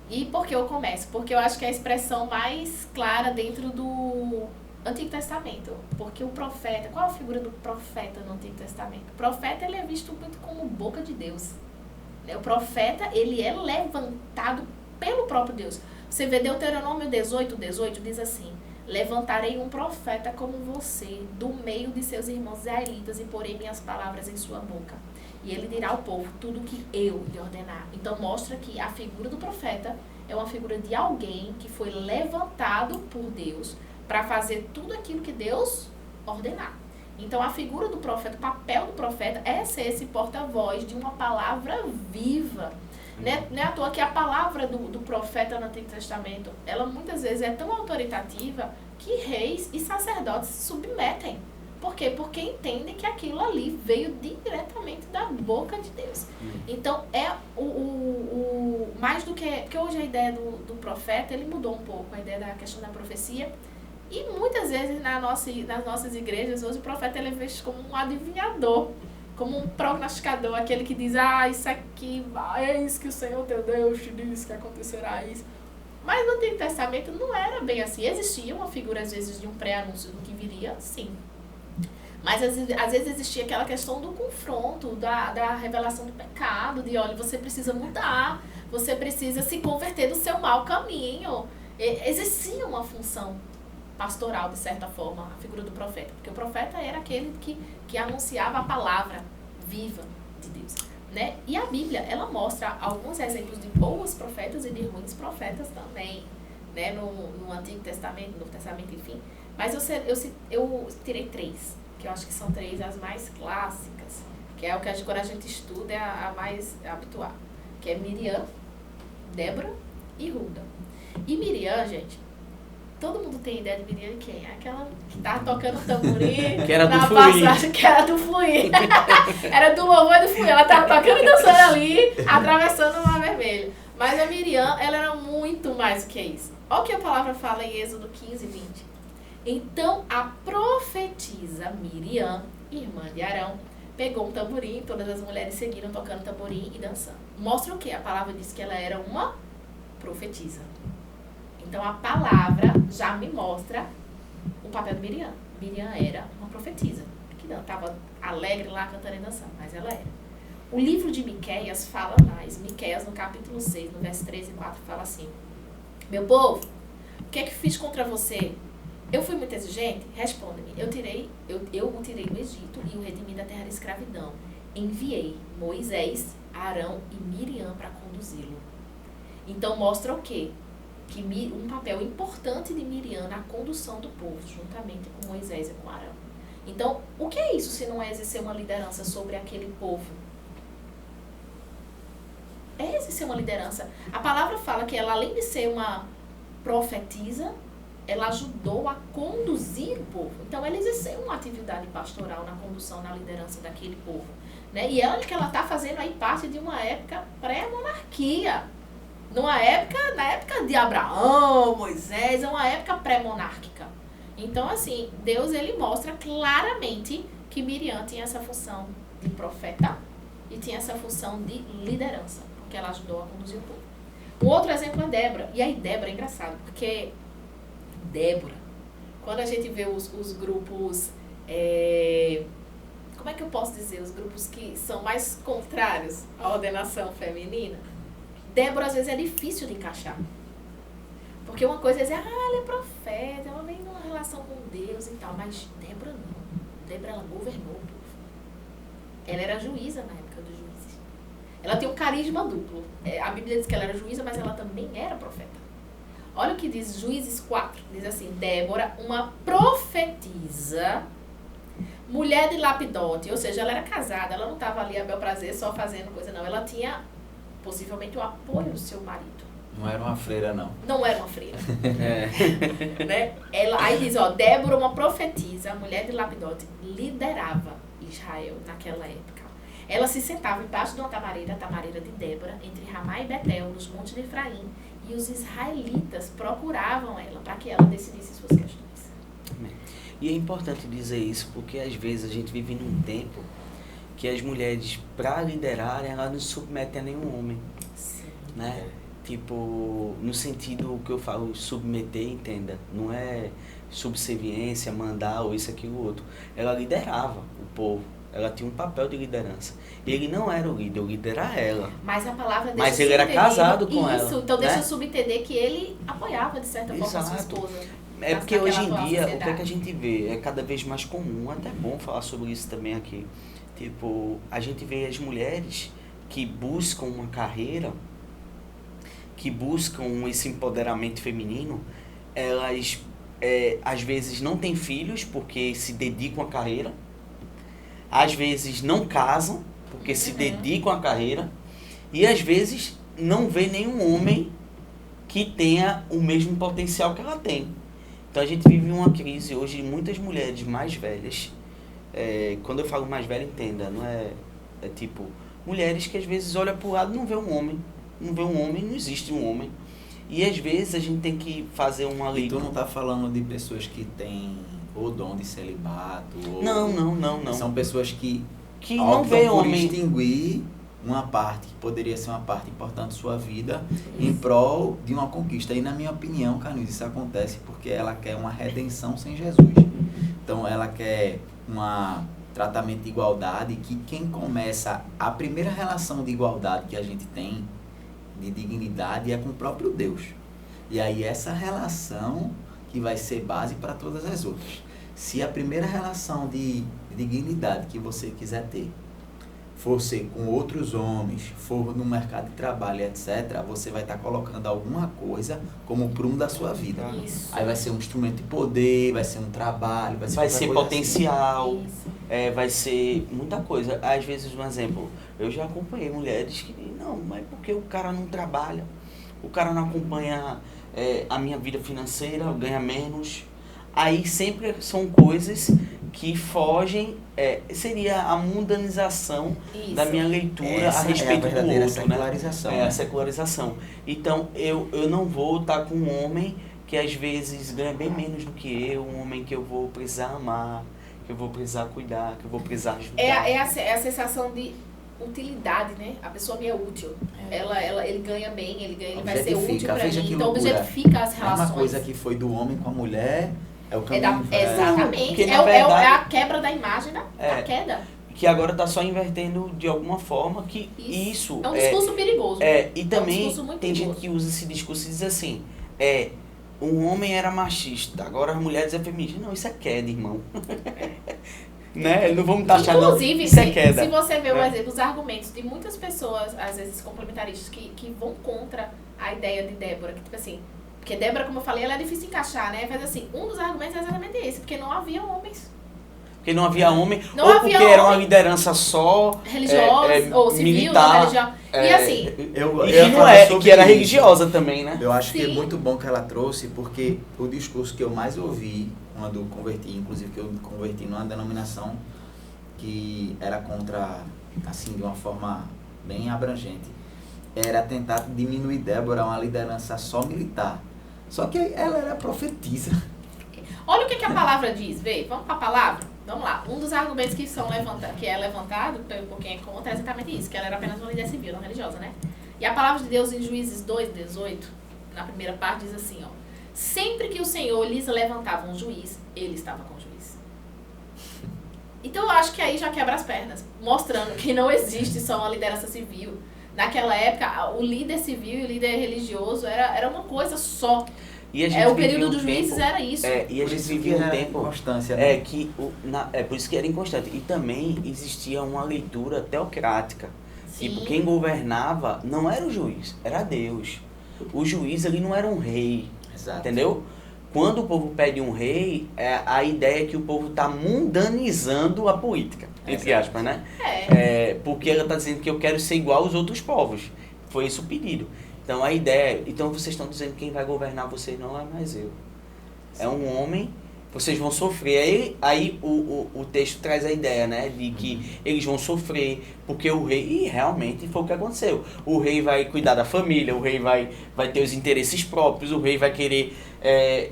E por que eu começo? Porque eu acho que é a expressão mais clara dentro do Antigo Testamento. Porque o profeta, qual a figura do profeta no Antigo Testamento? O profeta, ele é visto muito como boca de Deus. O profeta, ele é levantado pelo próprio Deus. Você vê Deuteronômio 18 diz assim: levantarei um profeta como você, do meio de seus irmãos israelitas, e porei minhas palavras em sua boca. E ele dirá ao povo tudo o que eu lhe ordenar. Então mostra que a figura do profeta é uma figura de alguém que foi levantado por Deus para fazer tudo aquilo que Deus ordenar. Então a figura do profeta, o papel do profeta é ser esse porta-voz de uma palavra viva. Não é à toa que a palavra do profeta no Antigo Testamento, ela muitas vezes é tão autoritativa que reis e sacerdotes se submetem. Por quê? Porque entendem que aquilo ali veio diretamente da boca de Deus. Então, é mais do que... Porque hoje a ideia do profeta, ele mudou um pouco, a ideia da questão da profecia. E muitas vezes nas nossas igrejas, hoje o profeta ele é visto como um adivinhador, como um prognosticador, aquele que diz, isso aqui, é isso que o Senhor teu Deus te disse que acontecerá isso. Mas no Antigo Testamento não era bem assim. Existia uma figura, às vezes, de um pré-anúncio do que viria, sim. Mas às vezes existia aquela questão do confronto, da revelação do pecado, de olha, você precisa mudar, você precisa se converter do seu mau caminho. Existia uma função pastoral, de certa forma, a figura do profeta. Porque o profeta era aquele que anunciava a palavra viva de Deus. Né? E a Bíblia, ela mostra alguns exemplos de boas profetas e de ruins profetas também. Né? No Antigo Testamento, no Novo Testamento, enfim. Mas eu tirei 3. Que eu acho que são 3 as mais clássicas, que é o que quando a gente estuda é a mais habitual, que é Miriam, Débora e Ruda. E Miriam, gente, todo mundo tem ideia de Miriam quem? Aquela que tava tocando tamborim que era na do passagem, que era do fluir. Era do louvor e do fluir. Ela tava tocando e dançando ali, atravessando o mar vermelho. Mas a Miriam, ela era muito mais do que isso. Olha o que a palavra fala em Êxodo 15, 20. Então, a profetisa Miriam, irmã de Arão, pegou um tamborim, todas as mulheres seguiram tocando tamborim e dançando. Mostra o quê? A palavra diz que ela era uma profetisa. Então, a palavra já me mostra o papel de Miriam. Miriam era uma profetisa, que não estava alegre lá cantando e dançando, mas ela era. O livro de Miqueias fala mais. Miqueias, no capítulo 6, no verso 3 e 4, fala assim: meu povo, o que é que fiz contra você? Eu fui muito exigente? Responda-me. Eu o tirei do Egito e o redimi da terra da escravidão. Enviei Moisés, Arão e Miriam para conduzi-lo. Então mostra o quê? Que um papel importante de Miriam na condução do povo, juntamente com Moisés e com Arão. Então, o que é isso se não é exercer uma liderança sobre aquele povo? É exercer uma liderança. A palavra fala que ela, além de ser uma profetisa, ela ajudou a conduzir o povo. Então, ela exerceu uma atividade pastoral na condução, na liderança daquele povo. Né? E olha que ela está fazendo aí parte de uma época pré-monarquia. Na época de Abraão, Moisés, é uma época pré-monárquica. Então, assim, Deus, ele mostra claramente que Miriam tinha essa função de profeta e tinha essa função de liderança, porque ela ajudou a conduzir o povo. Um outro exemplo é Débora. E aí, Débora é engraçado, porque Débora, quando a gente vê os grupos, como é que eu posso dizer? Os grupos que são mais contrários à ordenação feminina, Débora, às vezes, é difícil de encaixar. Porque uma coisa é dizer, ela é profeta, ela vem numa relação com Deus e tal, mas Débora não. Débora, ela governou o povo. Ela era juíza na época dos juízes. Ela tem um carisma duplo. A Bíblia diz que ela era juíza, mas ela também era profeta. Olha o que diz Juízes 4. Diz assim, Débora, uma profetisa, mulher de Lapidote, ou seja, ela era casada, ela não estava ali a bel prazer só fazendo coisa, não. Ela tinha possivelmente o apoio do seu marido. Não era uma freira, não. Não era uma freira. Né? Aí diz, Débora, uma profetisa, mulher de Lapidote, liderava Israel naquela época. Ela se sentava embaixo de uma tamareira, a tamareira de Débora, entre Ramá e Betel, nos montes de Efraim, e os israelitas procuravam ela para que ela decidisse suas questões. Amém. E é importante dizer isso porque às vezes a gente vive num tempo que as mulheres, para liderarem, elas não se submetem a nenhum homem. Sim. Né? Tipo, no sentido que eu falo, submeter, entenda, não é subserviência, mandar ou isso, aquilo, outro. Ela liderava o povo, ela tinha um papel de liderança. Ele não era o líder era ela. Mas a palavra deixa Mas ele era casado com ela. Isso, então deixa né? subentender que ele apoiava, de certa forma, a sua esposa. É porque hoje em dia, sociedade. o que é que a gente vê? É cada vez mais comum, até bom falar sobre isso também aqui. Tipo, a gente vê as mulheres que buscam uma carreira, que buscam esse empoderamento feminino, elas às vezes não têm filhos porque se dedicam à carreira, às vezes não casam porque se dedicam à carreira, e às vezes não vê nenhum homem que tenha o mesmo potencial que ela tem. Então a gente vive uma crise hoje de muitas mulheres mais velhas. Quando eu falo mais velha, entenda, não é tipo mulheres que às vezes olham para o lado e não vê um homem. Não vê um homem, não existe um homem. E às vezes a gente tem que fazer uma E leitura. tu não tá falando de pessoas que têm o dom de celibato? Ou Não. São pessoas que não optam vê por homem. extinguir uma parte que poderia ser uma parte importante da sua vida em prol de uma conquista. E na minha opinião, Carlinhos, isso acontece porque ela quer uma redenção sem Jesus. Então ela quer um tratamento de igualdade, que quem começa a primeira relação de igualdade que a gente tem, de dignidade, é com o próprio Deus. E aí essa relação que vai ser base para todas as outras. Se a primeira relação de dignidade que você quiser ter for ser com outros homens, for no mercado de trabalho, etc., você vai estar colocando alguma coisa como prumo da sua vida. Isso. Aí vai ser um instrumento de poder, vai ser um trabalho, vai ser Potencial, Isso. vai ser muita coisa. Às vezes, um exemplo, eu já acompanhei mulheres que, não, mas porque o cara não trabalha, o cara não acompanha a minha vida financeira, ganha menos. Aí sempre são coisas que fogem, seria a mundanização Isso. da minha leitura a respeito do outro, né? A secularização. Então, eu não vou estar com um homem que às vezes ganha bem menos do que eu, um homem que eu vou precisar amar, que eu vou precisar cuidar, que eu vou precisar ajudar. É a sensação de utilidade, né? A pessoa me é útil. Ele ganha bem, ele vai ser útil para mim. Então, objetifica as relações. É uma coisa que foi do homem com a mulher, é o caminho. Exatamente. Porque, É a quebra da imagem da queda. Que agora está só invertendo de alguma forma que isso é um discurso perigoso. E também tem perigoso. Gente que usa esse discurso e diz assim, um homem era machista, agora as mulheres é feminista. Não, isso é queda, irmão. Né? Não vamos taxar, não. Inclusive, Isso é queda. Se você vê, por exemplo, os argumentos de muitas pessoas, às vezes complementaristas, que vão contra a ideia de Débora, que tipo assim, porque Débora, como eu falei, ela é difícil de encaixar, né? Mas assim, um dos argumentos é exatamente esse, porque não havia homens. porque não havia homem, Não ou havia porque era uma homem. liderança só Religiosa, ou civil, militar, religiosa. E assim, e que não é, que era religiosa também, né? Eu acho que é Sim. muito bom que ela trouxe, porque o discurso que eu mais ouvi quando converti, inclusive que eu converti numa denominação que era contra, assim, de uma forma bem abrangente, era tentar diminuir Débora a uma liderança só militar. Só que ela era profetisa. olha o que a palavra diz, vê, vamos para a palavra? Vamos lá. Um dos argumentos que é levantado por quem é contra é exatamente isso, que ela era apenas uma líder civil, não religiosa, né? E a palavra de Deus em Juízes 2:18, na primeira parte, diz assim, ó: sempre que o Senhor lhes levantava um juiz, ele estava com o juiz. Então eu acho que aí já quebra as pernas, mostrando que não existe só uma liderança civil. Naquela época, o líder civil e o líder religioso era uma coisa só. E a gente O vivia período um dos juízes tempo- era isso. E a Por gente isso vivia que um era tempo... constância, né? Por isso que era inconstante. E também existia uma leitura teocrática. Sim. Tipo, quem governava não era o juiz, era Deus. O juiz ali não era um rei, Exato. entendeu? Quando o povo pede um rei, a ideia é que o povo está mundanizando a política, entre aspas, né? Porque ela está dizendo que eu quero ser igual aos outros povos. Foi esse o pedido. Então a ideia, então vocês estão dizendo que quem vai governar vocês não é mais eu. É um homem, vocês vão sofrer. Aí o texto traz a ideia, né? De que eles vão sofrer, porque o rei, e realmente foi o que aconteceu. O rei vai cuidar da família, o rei vai ter os interesses próprios, o rei vai querer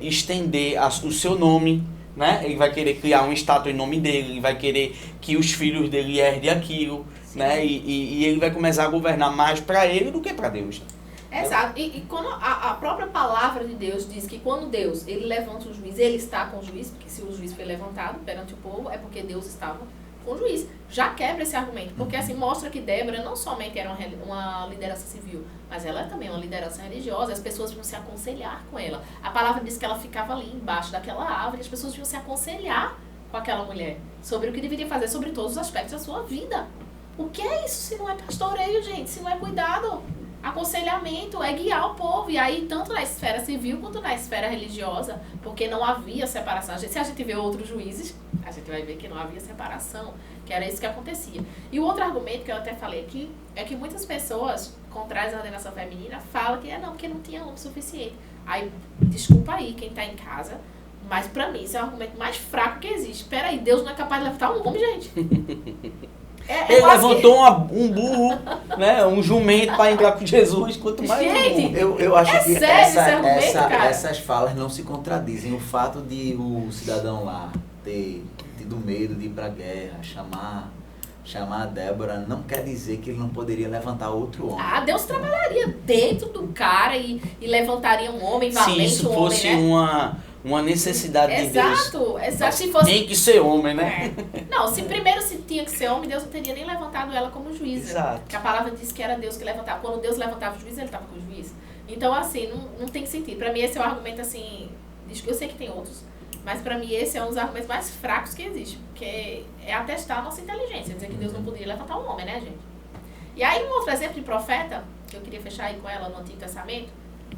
estender o seu nome, né? Ele vai querer criar uma estátua em nome dele, ele vai querer que os filhos dele herdem aquilo, né? E ele vai começar a governar mais para ele do que para Deus. Exato. E quando a própria palavra de Deus diz que quando Deus ele levanta o juiz, ele está com o juiz, porque se o juiz foi levantado perante o povo, é porque Deus estava com o juiz. Já quebra esse argumento, porque assim mostra que Débora não somente era uma liderança civil, mas ela é também uma liderança religiosa, as pessoas vinham se aconselhar com ela. A palavra diz que ela ficava ali embaixo daquela árvore, as pessoas vinham se aconselhar com aquela mulher sobre o que deveria fazer, sobre todos os aspectos da sua vida. O que é isso se não é pastoreio, gente? Se não é cuidado? Aconselhamento é guiar o povo, e aí tanto na esfera civil quanto na esfera religiosa, porque não havia separação. Se a gente vê outros juízes, a gente vai ver que não havia separação, que era isso que acontecia. E o outro argumento que eu até falei aqui é que muitas pessoas contrárias à ordenação feminina falam que porque não tinha homem suficiente. Aí, desculpa aí quem tá em casa, mas pra mim isso é o argumento mais fraco que existe. Peraí, Deus não é capaz de levantar um homem, gente. Ele levantou um burro, né, um jumento para entrar com Jesus, quanto mais Gente, um burro. Eu acho É que sério esse argumento, cara? essas falas não se contradizem. O fato de o cidadão lá ter tido medo de ir pra guerra, chamar a Débora, não quer dizer que ele não poderia levantar outro homem. Ah, Deus trabalharia dentro do cara e levantaria um homem valente, Se isso um fosse homem, né? uma necessidade de Deus, Exato. Se fosse... tem que ser homem, né? Não, se tinha que ser homem, Deus não teria nem levantado ela como juíza. Exato. Porque a palavra diz que era Deus que levantava. Quando Deus levantava o juiz, ele estava com o juiz. Então, assim, não tem sentido. Pra mim, esse é o argumento, assim... Eu sei que tem outros, mas pra mim esse é um dos argumentos mais fracos que existe. Porque é atestar a nossa inteligência. Dizer que Deus não poderia levantar um homem, né, gente? E aí, um outro exemplo de profeta, que eu queria fechar aí com ela no Antigo Testamento,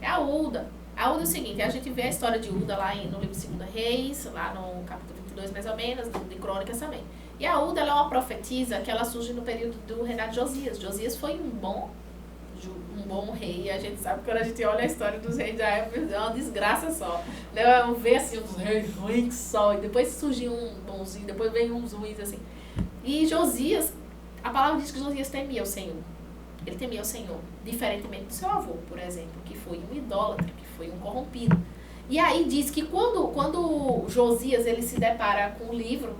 é a Hulda. A Hulda é o seguinte, a gente vê a história de Hulda lá no livro de 2 Reis, lá no capítulo 22 mais ou menos, de Crônicas também. E a Hulda, ela é uma profetisa que ela surge no período do reinado de Josias. Josias foi um bom rei, e a gente sabe que quando a gente olha a história dos reis da época, é uma desgraça só. Ver assim, os reis ruins só, e depois surgiu um bonzinho, depois vem uns ruins assim. E Josias, a palavra diz que Josias temia o Senhor. Ele temia o Senhor, diferentemente do seu avô, por exemplo, que foi um idólatra, que foi um corrompido. E aí diz que quando Josias ele se depara com o livro,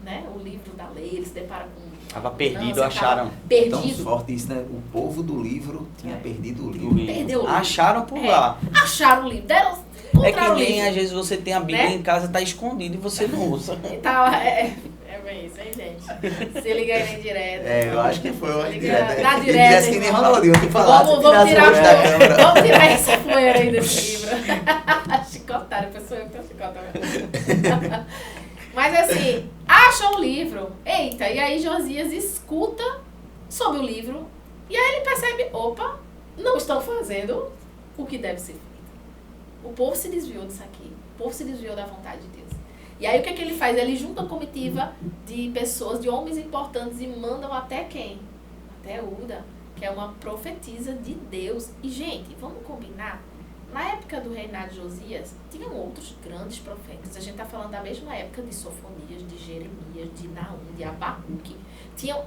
né, o livro da lei, ele se depara com... Tava perdido, acharam. Tão Perdido. forte isso, né? O povo do livro tinha perdido o livro. Perdeu o livro. Acharam por lá. Acharam o livro, deram... É que encontraram o nem livro. às vezes você tem a Bíblia Né? em casa, tá escondido e você não usa. É bem isso, hein, gente? Se liga aí na direta. Eu acho que foi uma Liga direta. na Ele direta, disse que nem irmão. Ronaldinho, que falasse Vamos tirasse tirar o rosto da câmera. vamos tirar essa poeira aí desse livro. Chicotaram, pessoa, eu tô chicotando. Mas assim, acham o livro. Eita, e aí Josias escuta sobre o livro. E aí ele percebe, opa, não estão fazendo o que deve ser feito. O povo se desviou disso aqui. O povo se desviou da vontade de Deus. E aí o que é que ele faz? Ele junta uma comitiva de pessoas, de homens importantes, e mandam até quem? Até Uda, que é uma profetisa de Deus. E, gente, vamos combinar? Na época do reinado de Josias, tinham outros grandes profetas. A gente está falando da mesma época de Sofonias, de Jeremias, de Naum, de Abacuque.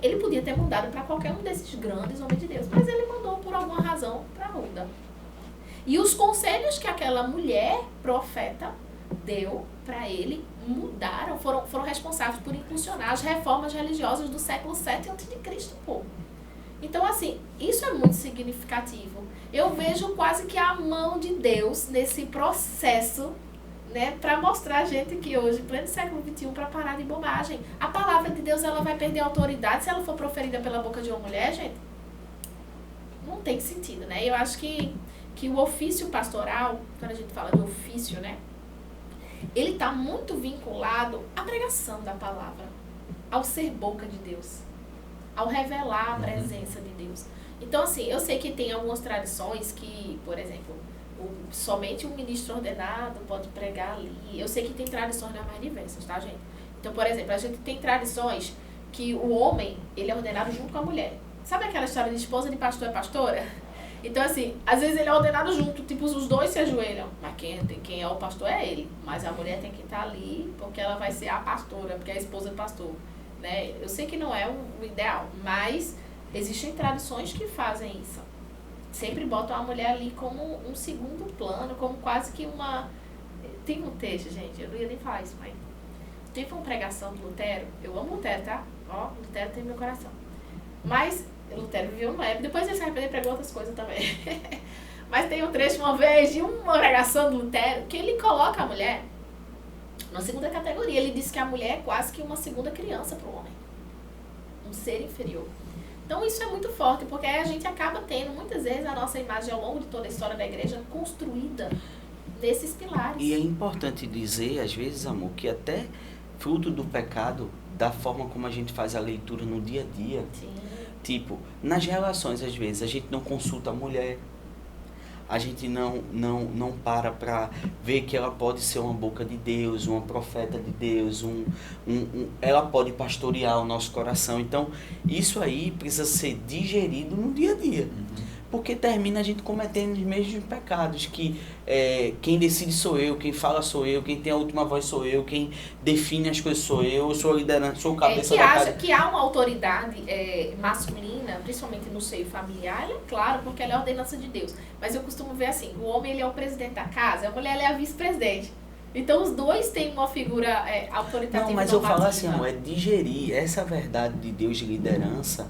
Ele podia ter mandado para qualquer um desses grandes homens de Deus, mas ele mandou, por alguma razão, para Uda. E os conselhos que aquela mulher profeta deu para ele mudaram, foram responsáveis por impulsionar as reformas religiosas do século VII a.C., pô. Então, assim, isso é muito significativo. Eu vejo quase que a mão de Deus nesse processo, né, para mostrar a gente que hoje, pleno século XXI, para parar de bobagem. A palavra de Deus, ela vai perder autoridade se ela for proferida pela boca de uma mulher, gente? Não tem sentido, né? Eu acho que o ofício pastoral, quando a gente fala de ofício, né, ele está muito vinculado à pregação da palavra, ao ser boca de Deus, ao revelar a presença de Deus. Então, assim, eu sei que tem algumas tradições que, por exemplo, somente um ministro ordenado pode pregar ali. Eu sei que tem tradições das mais diversas, tá, gente? Então, por exemplo, a gente tem tradições que o homem, ele é ordenado junto com a mulher. Sabe aquela história de esposa de pastor é pastora? Então, assim, às vezes ele é ordenado junto, tipo, os dois se ajoelham. Mas quem é o pastor é ele. Mas a mulher tem que estar ali, porque ela vai ser a pastora, porque é a esposa do pastor, né? Eu sei que não é o ideal, mas existem tradições que fazem isso. Sempre botam a mulher ali como um segundo plano, como quase que uma... Tem um texto, gente, eu não ia nem falar isso, mas... Teve uma pregação do Lutero, eu amo Lutero, tá? Ó, Lutero tem meu coração. Mas Lutero viveu uma época, depois ele se arrependeu e pregou outras coisas também. Mas tem um trecho uma vez de uma pregação do Lutero que ele coloca a mulher na segunda categoria. Ele diz que a mulher é quase que uma segunda criança para o homem. Um ser inferior. Então isso é muito forte, porque aí a gente acaba tendo, muitas vezes, a nossa imagem ao longo de toda a história da igreja construída nesses pilares. E é importante dizer, às vezes, amor, que até fruto do pecado, da forma como a gente faz a leitura no dia a dia. Sim. Tipo, nas relações, às vezes, a gente não consulta a mulher. A gente não para ver que ela pode ser uma boca de Deus, uma profeta de Deus, ela pode pastorear o nosso coração. Então, isso aí precisa ser digerido no dia a dia. Porque termina a gente cometendo os mesmos pecados, que quem decide sou eu, quem fala sou eu, quem tem a última voz sou eu, quem define as coisas sou eu sou a liderança, sou o cabeça da casa. Que há uma autoridade masculina, principalmente no seio familiar, é claro, porque ela é a ordenança de Deus. Mas eu costumo ver assim, o homem ele é o presidente da casa, a mulher ela é a vice-presidente. Então os dois têm uma figura autoritativa. Não, mas eu falo assim, amor, é digerir essa verdade de Deus de liderança,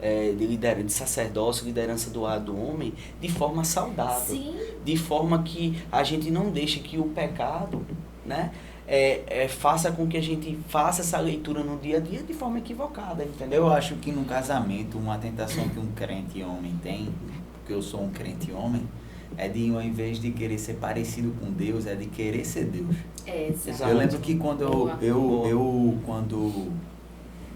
de sacerdócio, liderança do lado do homem, de forma saudável. Sim. De forma que a gente não deixe que o pecado, né, faça com que a gente faça essa leitura no dia a dia de forma equivocada, entendeu? Eu acho que no casamento, uma tentação que um crente homem tem, porque eu sou um crente homem, é de, ao invés de querer ser parecido com Deus, é de querer ser Deus. Exato. Eu lembro que quando quando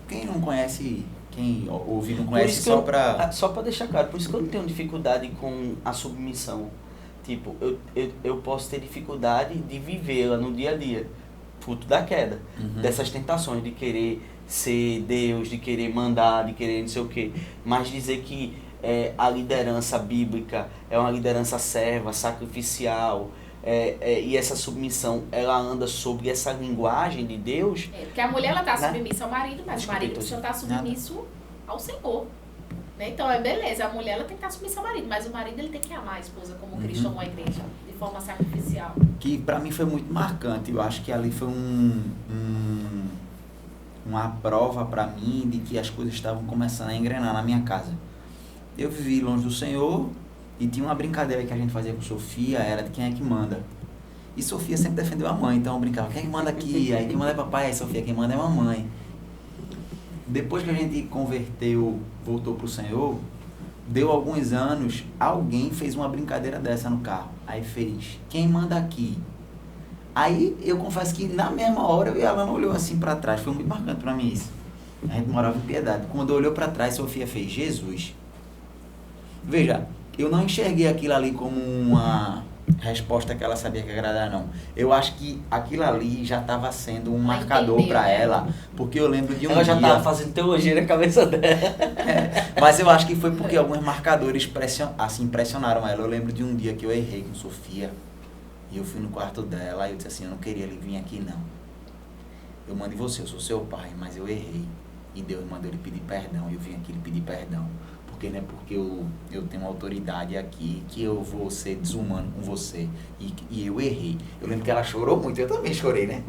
quem não conhece, quem ouve não conhece, só para deixar claro, por isso que eu não tenho dificuldade com a submissão. Tipo, eu posso ter dificuldade de vivê-la no dia a dia, fruto da queda, dessas tentações de querer ser Deus, de querer mandar, de querer não sei o quê. Mas dizer que a liderança bíblica é uma liderança serva, sacrificial, e essa submissão, ela anda sobre essa linguagem de Deus. Porque a mulher, ela está né? submissa ao marido, mas o marido precisa estar submisso ao Senhor. Né? Então, beleza, a mulher ela tem que estar submissa ao marido, mas o marido ele tem que amar a esposa como Cristo amou a igreja, de forma sacrificial. Que para mim foi muito marcante. Eu acho que ali foi uma prova para mim de que as coisas estavam começando a engrenar na minha casa. Eu vivi longe do Senhor e tinha uma brincadeira que a gente fazia com Sofia, era de quem é que manda. E Sofia sempre defendeu a mãe, então eu brincava, quem é que manda aqui? Aí quem manda é papai, aí Sofia, quem manda é mamãe. Depois que a gente converteu, voltou pro Senhor, deu alguns anos, alguém fez uma brincadeira dessa no carro. Aí fez, quem manda aqui? Aí eu confesso que na mesma hora eu e ela não olhou assim para trás, foi muito marcante para mim isso. A gente morava em Piedade. Quando olhou para trás, Sofia fez, Jesus. Veja, eu não enxerguei aquilo ali como resposta que ela sabia que ia agradar, não. Eu acho que aquilo ali já estava sendo um Ela marcador entendeu, para né? ela, porque eu lembro de um Ela já dia... tava fazendo teologia na cabeça dela. Mas eu acho que foi porque alguns marcadores impressionaram ela. Eu lembro de um dia que eu errei com Sofia, e eu fui no quarto dela, e eu disse assim, eu não queria ele vir aqui, não. Eu mando em você, eu sou seu pai, mas eu errei. E Deus mandou ele pedir perdão, e eu vim aqui lhe pedir perdão. Porque não é porque eu tenho autoridade aqui que eu vou ser desumano com você. E eu errei. Eu lembro que ela chorou muito, eu também chorei, né?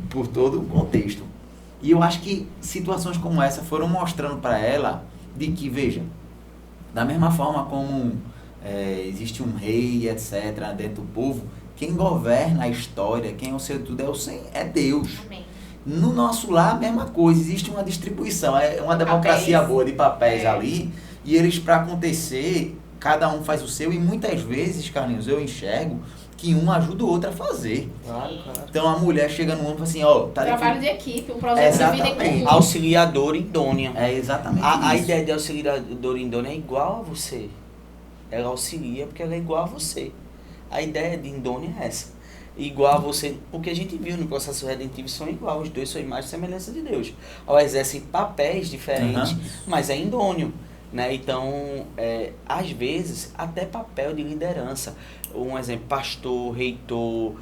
Por todo o contexto. E eu acho que situações como essa foram mostrando para ela de que, veja, da mesma forma como existe um rei, etc., dentro do povo, quem governa a história, quem é o seu tudo é Deus. Amém. No nosso lar, a mesma coisa, existe uma distribuição, é uma democracia boa de papéis ali, e eles, para acontecer, cada um faz o seu, e muitas vezes, Carlinhos, eu enxergo que um ajuda o outro a fazer. Claro. Então a mulher chega no homem e fala assim, ó, tá Trabalho de equipe, um projeto de vida em Exatamente. comum. Auxiliadora idônea. É exatamente A isso. ideia de auxiliadora idônea é igual a você. Ela auxilia porque ela é igual a você. A ideia de idônea é essa. Igual a você, porque a gente viu no processo redentivo são igual, os dois são imagem e semelhança de Deus. Ou exercem papéis diferentes, mas é idôneo. Né? Então, às vezes, até papel de liderança. Um exemplo, pastor, reitor,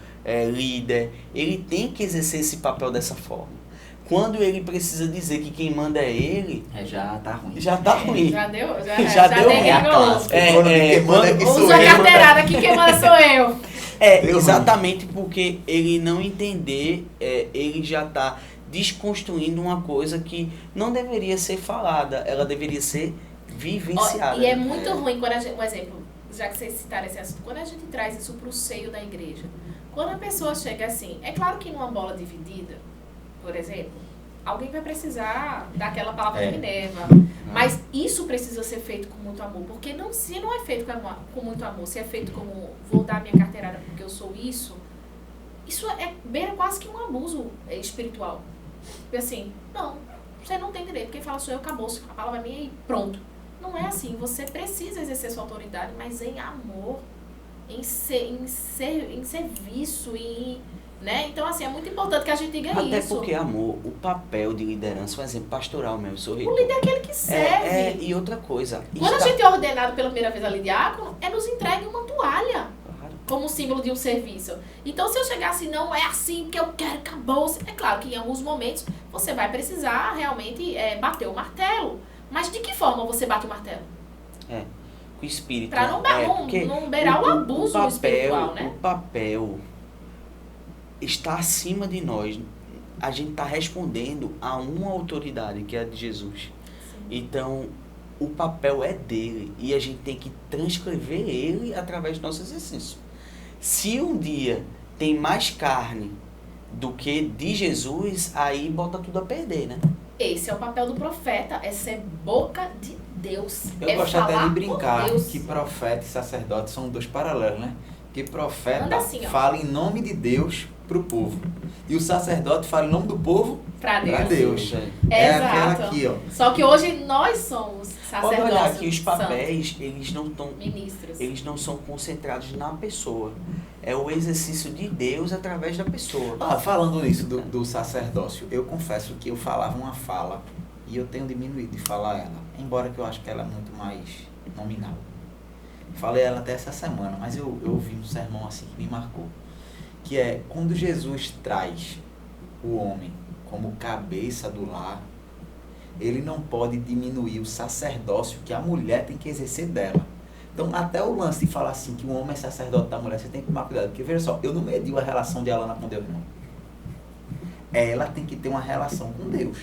líder, ele tem que exercer esse papel dessa forma. Quando ele precisa dizer que quem manda é ele, Já tá ruim. já tá ruim. Já deu, Já deu ruim. É a degringolou. clássica. Quem manda é que sou Usa a eu. carteirada aqui, quem manda sou eu. Deu Exatamente porque ele não entender, ele já tá desconstruindo uma coisa que não deveria ser falada, ela deveria ser vivenciada. E é muito ruim quando a gente, um exemplo, já que vocês citaram esse assunto, quando a gente traz isso pro seio da igreja. Quando a pessoa chega assim, é claro que numa bola dividida, por exemplo, alguém vai precisar daquela palavra de Minerva. Mas isso precisa ser feito com muito amor. Porque se não é feito com muito amor, se é feito como vou dar minha carteirada porque eu sou isso beira quase que um abuso espiritual. Porque assim, não, você não tem direito. Quem fala sou eu, acabou. A palavra é minha e pronto. Não é assim. Você precisa exercer sua autoridade, mas em amor, em serviço, né? Então, assim, é muito importante que a gente diga Até isso. porque, amor, o papel de liderança, por exemplo, pastoral mesmo, sou rico. O líder é aquele que serve. E outra coisa. Quando a gente é ordenado pela primeira vez ali diácono, nos entregue uma toalha Claro. como símbolo de um serviço. Então, se eu chegar assim, não é assim que eu quero, acabou. É claro que em alguns momentos você vai precisar realmente bater o martelo. Mas de que forma você bate o martelo? Com o espírito. Pra não porque beirar o abuso espiritual, né? O papel está acima de nós. A gente está respondendo a uma autoridade, que é a de Jesus. Sim. Então, o papel é dele e a gente tem que transcrever ele através do nosso exercício. Se um dia tem mais carne do que de Jesus, aí bota tudo a perder, né? Esse é o papel do profeta, é ser boca de Deus. Eu gosto até falar de por brincar Deus. que profeta e sacerdote são dois paralelos, né? Que profeta Anda assim, ó. fala em nome de Deus pro povo. E o sacerdote fala em nome do povo Pra Deus. pra Deus. É. É Exato. aquela aqui, ó. Só que hoje nós somos Pode olhar sacerdotes que os papéis, eles não estão... ministros. Eles não são concentrados na pessoa. É o exercício de Deus através da pessoa. Falando nisso do sacerdócio, eu confesso que eu falava uma fala e eu tenho diminuído de falar ela, embora que eu acho que ela é muito mais nominal. Falei ela até essa semana, mas eu ouvi um sermão assim que me marcou, que é quando Jesus traz o homem como cabeça do lar, ele não pode diminuir o sacerdócio que a mulher tem que exercer dela. Então, até o lance de falar assim, que o homem é sacerdote da mulher, você tem que tomar cuidado. Porque, veja só, eu não medio a relação de Alana com Deus, não. Ela tem que ter uma relação com Deus.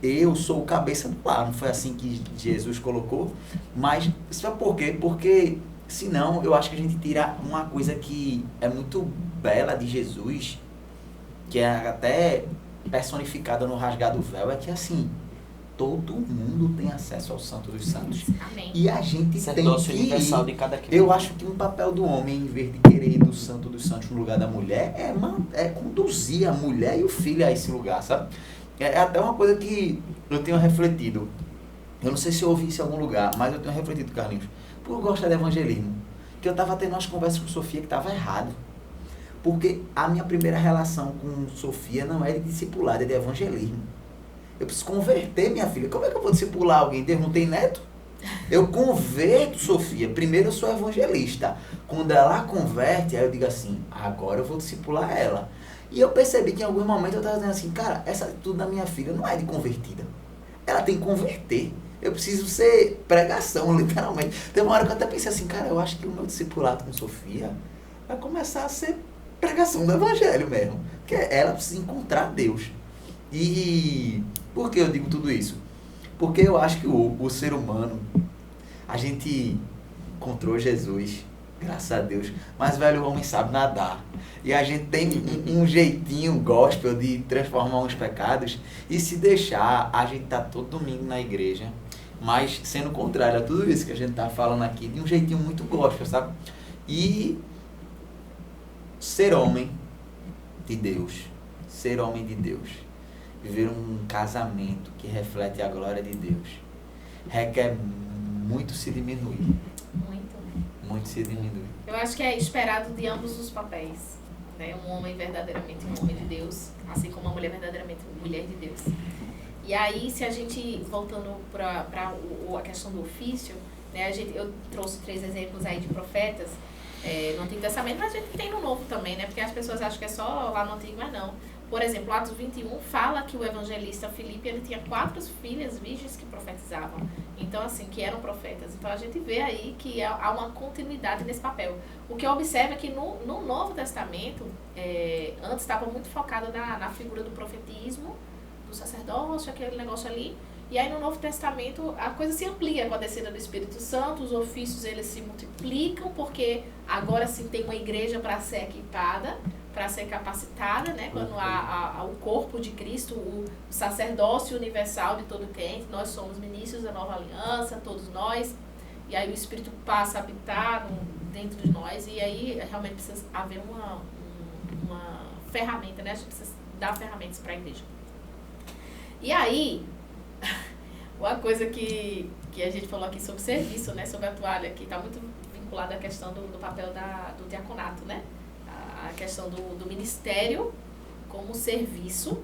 Eu sou o cabeça do lar, não foi assim que Jesus colocou. Mas, sabe por quê? Porque, senão, eu acho que a gente tira uma coisa que é muito bela de Jesus, que é até personificada no rasgar do véu, é que, assim, todo mundo tem acesso ao Santo dos Santos. Amém. E a gente tem Sacerdócio que universal ir. de cada crente. Eu acho que um papel do homem, em vez de querer ir do Santo dos Santos no lugar da mulher, é conduzir a mulher e o filho a esse lugar, sabe? É até uma coisa que eu tenho refletido. Eu não sei se eu ouvi isso em algum lugar, mas eu tenho refletido, Carlinhos. Por gostar de evangelismo. que eu estava tendo umas conversas com Sofia que estava errado. Porque a minha primeira relação com Sofia não é de discipulado, é de evangelismo. Eu preciso converter minha filha. Como é que eu vou discipular alguém? Deus não tem neto? Eu converto Sofia. Primeiro eu sou evangelista. Quando ela converte, aí eu digo assim, agora eu vou discipular ela. E eu percebi que em algum momento eu estava dizendo assim, cara, essa atitude da minha filha não é de convertida. Ela tem que converter. Eu preciso ser pregação, literalmente. Tem uma hora que eu até pensei assim, cara, eu acho que o meu discipulado com Sofia vai começar a ser pregação do evangelho mesmo. Porque ela precisa encontrar Deus. E por que eu digo tudo isso? Porque eu acho que o ser humano, a gente encontrou Jesus, graças a Deus, mas velho, o homem sabe nadar. E a gente tem um jeitinho gospel de transformar uns pecados, e se deixar, a gente tá todo domingo na igreja, mas sendo contrário a tudo isso que a gente tá falando aqui, de um jeitinho muito gospel, sabe? E ser homem de Deus, viver um casamento que reflete a glória de Deus, requer muito se diminuir. Muito se diminuir. Eu acho que é esperado de ambos os papéis, né? Um homem verdadeiramente um homem de Deus, assim como uma mulher verdadeiramente uma mulher de Deus. E aí, se a gente, voltando para a questão do ofício, né? Eu trouxe 3 exemplos aí de profetas, no Antigo Testamento, mas a gente tem no Novo também, né? Porque as pessoas acham que é só lá no Antigo, mas não. Por exemplo, Atos 21 fala que o evangelista Filipe, ele tinha 4 filhas virgens que profetizavam. Então, assim, que eram profetas. Então, a gente vê aí que há uma continuidade nesse papel. O que eu observo é que no Novo Testamento, antes estava muito focado na figura do profetismo, do sacerdócio, aquele negócio ali. E aí, no Novo Testamento, a coisa se amplia com a descida do Espírito Santo, os ofícios, eles se multiplicam, porque agora sim tem uma igreja para ser equipada, para ser capacitada, né? Quando há o corpo de Cristo, o sacerdócio universal de todo crente, nós somos ministros da nova aliança, todos nós, e aí o Espírito passa a habitar dentro de nós, e aí realmente precisa haver uma ferramenta, né? A gente precisa dar ferramentas para a igreja. E aí, uma coisa que a gente falou aqui sobre serviço, né? Sobre a toalha, que está muito vinculada à questão do papel do diaconato, né? A questão do ministério como serviço,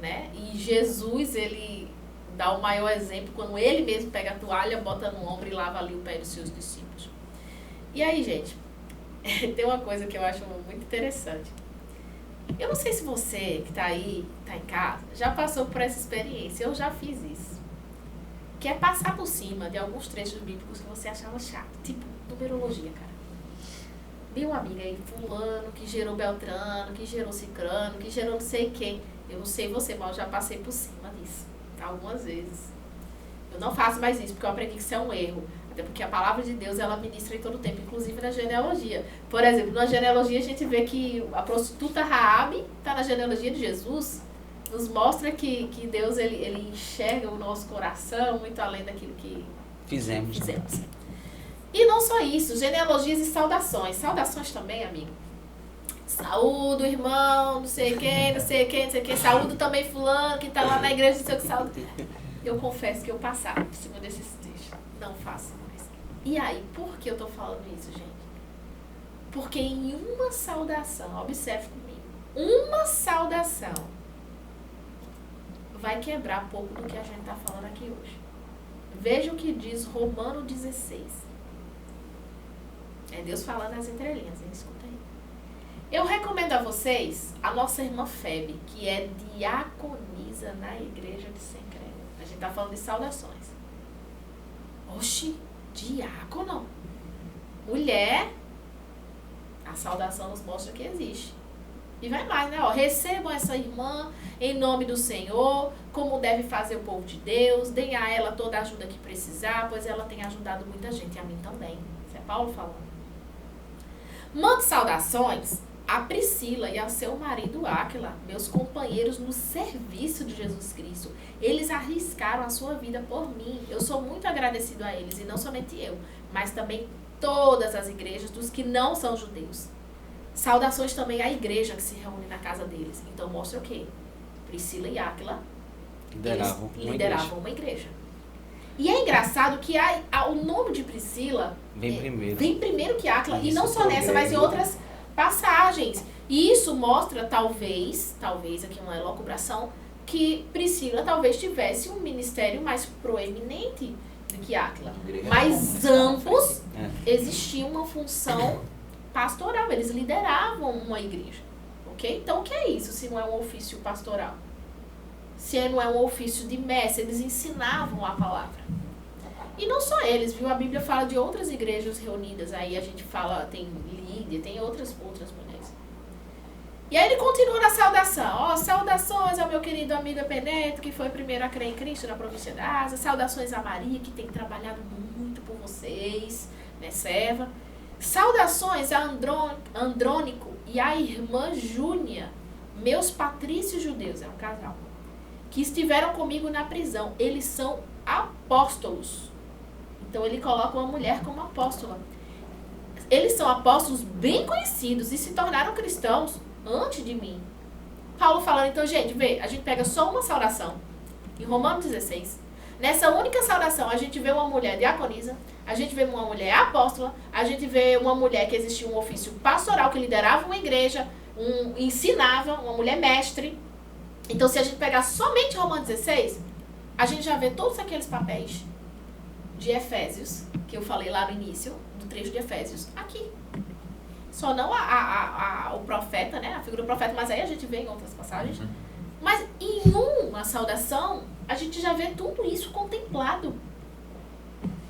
né? E Jesus, ele dá o maior exemplo quando ele mesmo pega a toalha, bota no ombro e lava ali o pé dos seus discípulos. E aí, gente, tem uma coisa que eu acho muito interessante. Eu não sei se você que está aí, está em casa, já passou por essa experiência. Eu já fiz isso. Que é passar por cima de alguns trechos bíblicos que você achava chato. Tipo, numerologia, cara. Vi uma amiga aí, fulano, que gerou Beltrano, que gerou Cicrano, que gerou não sei quem. Eu não sei você, mas eu já passei por cima disso. Algumas vezes. Eu não faço mais isso, porque eu aprendi que isso é um erro. Até porque a palavra de Deus, ela ministra em todo o tempo, inclusive na genealogia. Por exemplo, na genealogia a gente vê que a prostituta Raabe está na genealogia de Jesus. Nos mostra que Deus, ele enxerga o nosso coração muito além daquilo que fizemos. E não só isso, genealogias e saudações. Saudações também, amigo. Saúdo, irmão, não sei quem, não sei quem, não sei quem. Saúdo também fulano, que tá lá na igreja, não sei o que saúdo. Eu confesso que eu passava por cima desses textos. Não faço mais. E aí, por que eu tô falando isso, gente? Porque em uma saudação, observe comigo, uma saudação vai quebrar pouco do que a gente tá falando aqui hoje. Veja o que diz Romano 16. É Deus falando as entrelinhas, hein? Escuta aí. Eu recomendo a vocês a nossa irmã Febe, que é diaconisa na igreja de Sencré. A gente tá falando de saudações. Oxi, diácono? Mulher, a saudação nos mostra que existe. E vai mais, né? Ó, recebam essa irmã em nome do Senhor, como deve fazer o povo de Deus, deem a ela toda a ajuda que precisar, pois ela tem ajudado muita gente, e a mim também. Isso é Paulo falando. Mande saudações a Priscila e ao seu marido Áquila, meus companheiros no serviço de Jesus Cristo. Eles arriscaram a sua vida por mim. Eu sou muito agradecido a eles, e não somente eu, mas também todas as igrejas dos que não são judeus. Saudações também à igreja que se reúne na casa deles. Então mostra o quê? Priscila e Áquila lideravam uma igreja. E é engraçado que o nome de Priscila vem primeiro que Áquila, e não só nessa, mas em outras passagens. E isso mostra, talvez aqui uma elucubração, que Priscila talvez tivesse um ministério mais proeminente do que Áquila. Mas ambos existia uma função pastoral, eles lideravam uma igreja. Ok? Então o que é isso se não é um ofício pastoral? Se não é um ofício de mestre, eles ensinavam a palavra. E não só eles, viu? A Bíblia fala de outras igrejas reunidas. Aí a gente fala, tem Lídia, tem outras mulheres. E aí ele continua na saudação. Saudações ao meu querido amigo Epeneto, que foi o primeiro a crer em Cristo na província da Ásia. Saudações a Maria, que tem trabalhado muito por vocês, né, serva. Saudações a Andrônico e a irmã Júnia, meus patrícios judeus, é um casal, que estiveram comigo na prisão. Eles são apóstolos. Então ele coloca uma mulher como apóstola. Eles são apóstolos bem conhecidos e se tornaram cristãos antes de mim. Paulo falando, então, gente, vê, a gente pega só uma saudação. Em Romanos 16, nessa única saudação, a gente vê uma mulher diaconisa, a gente vê uma mulher apóstola, a gente vê uma mulher que existia um ofício pastoral, que liderava uma igreja, ensinava, uma mulher mestre. Então, se a gente pegar somente Romanos 16, a gente já vê todos aqueles papéis de Efésios, que eu falei lá no início, do trecho de Efésios, aqui. Só não o profeta, né? A figura do profeta, mas aí a gente vê em outras passagens. Mas em uma saudação, a gente já vê tudo isso contemplado.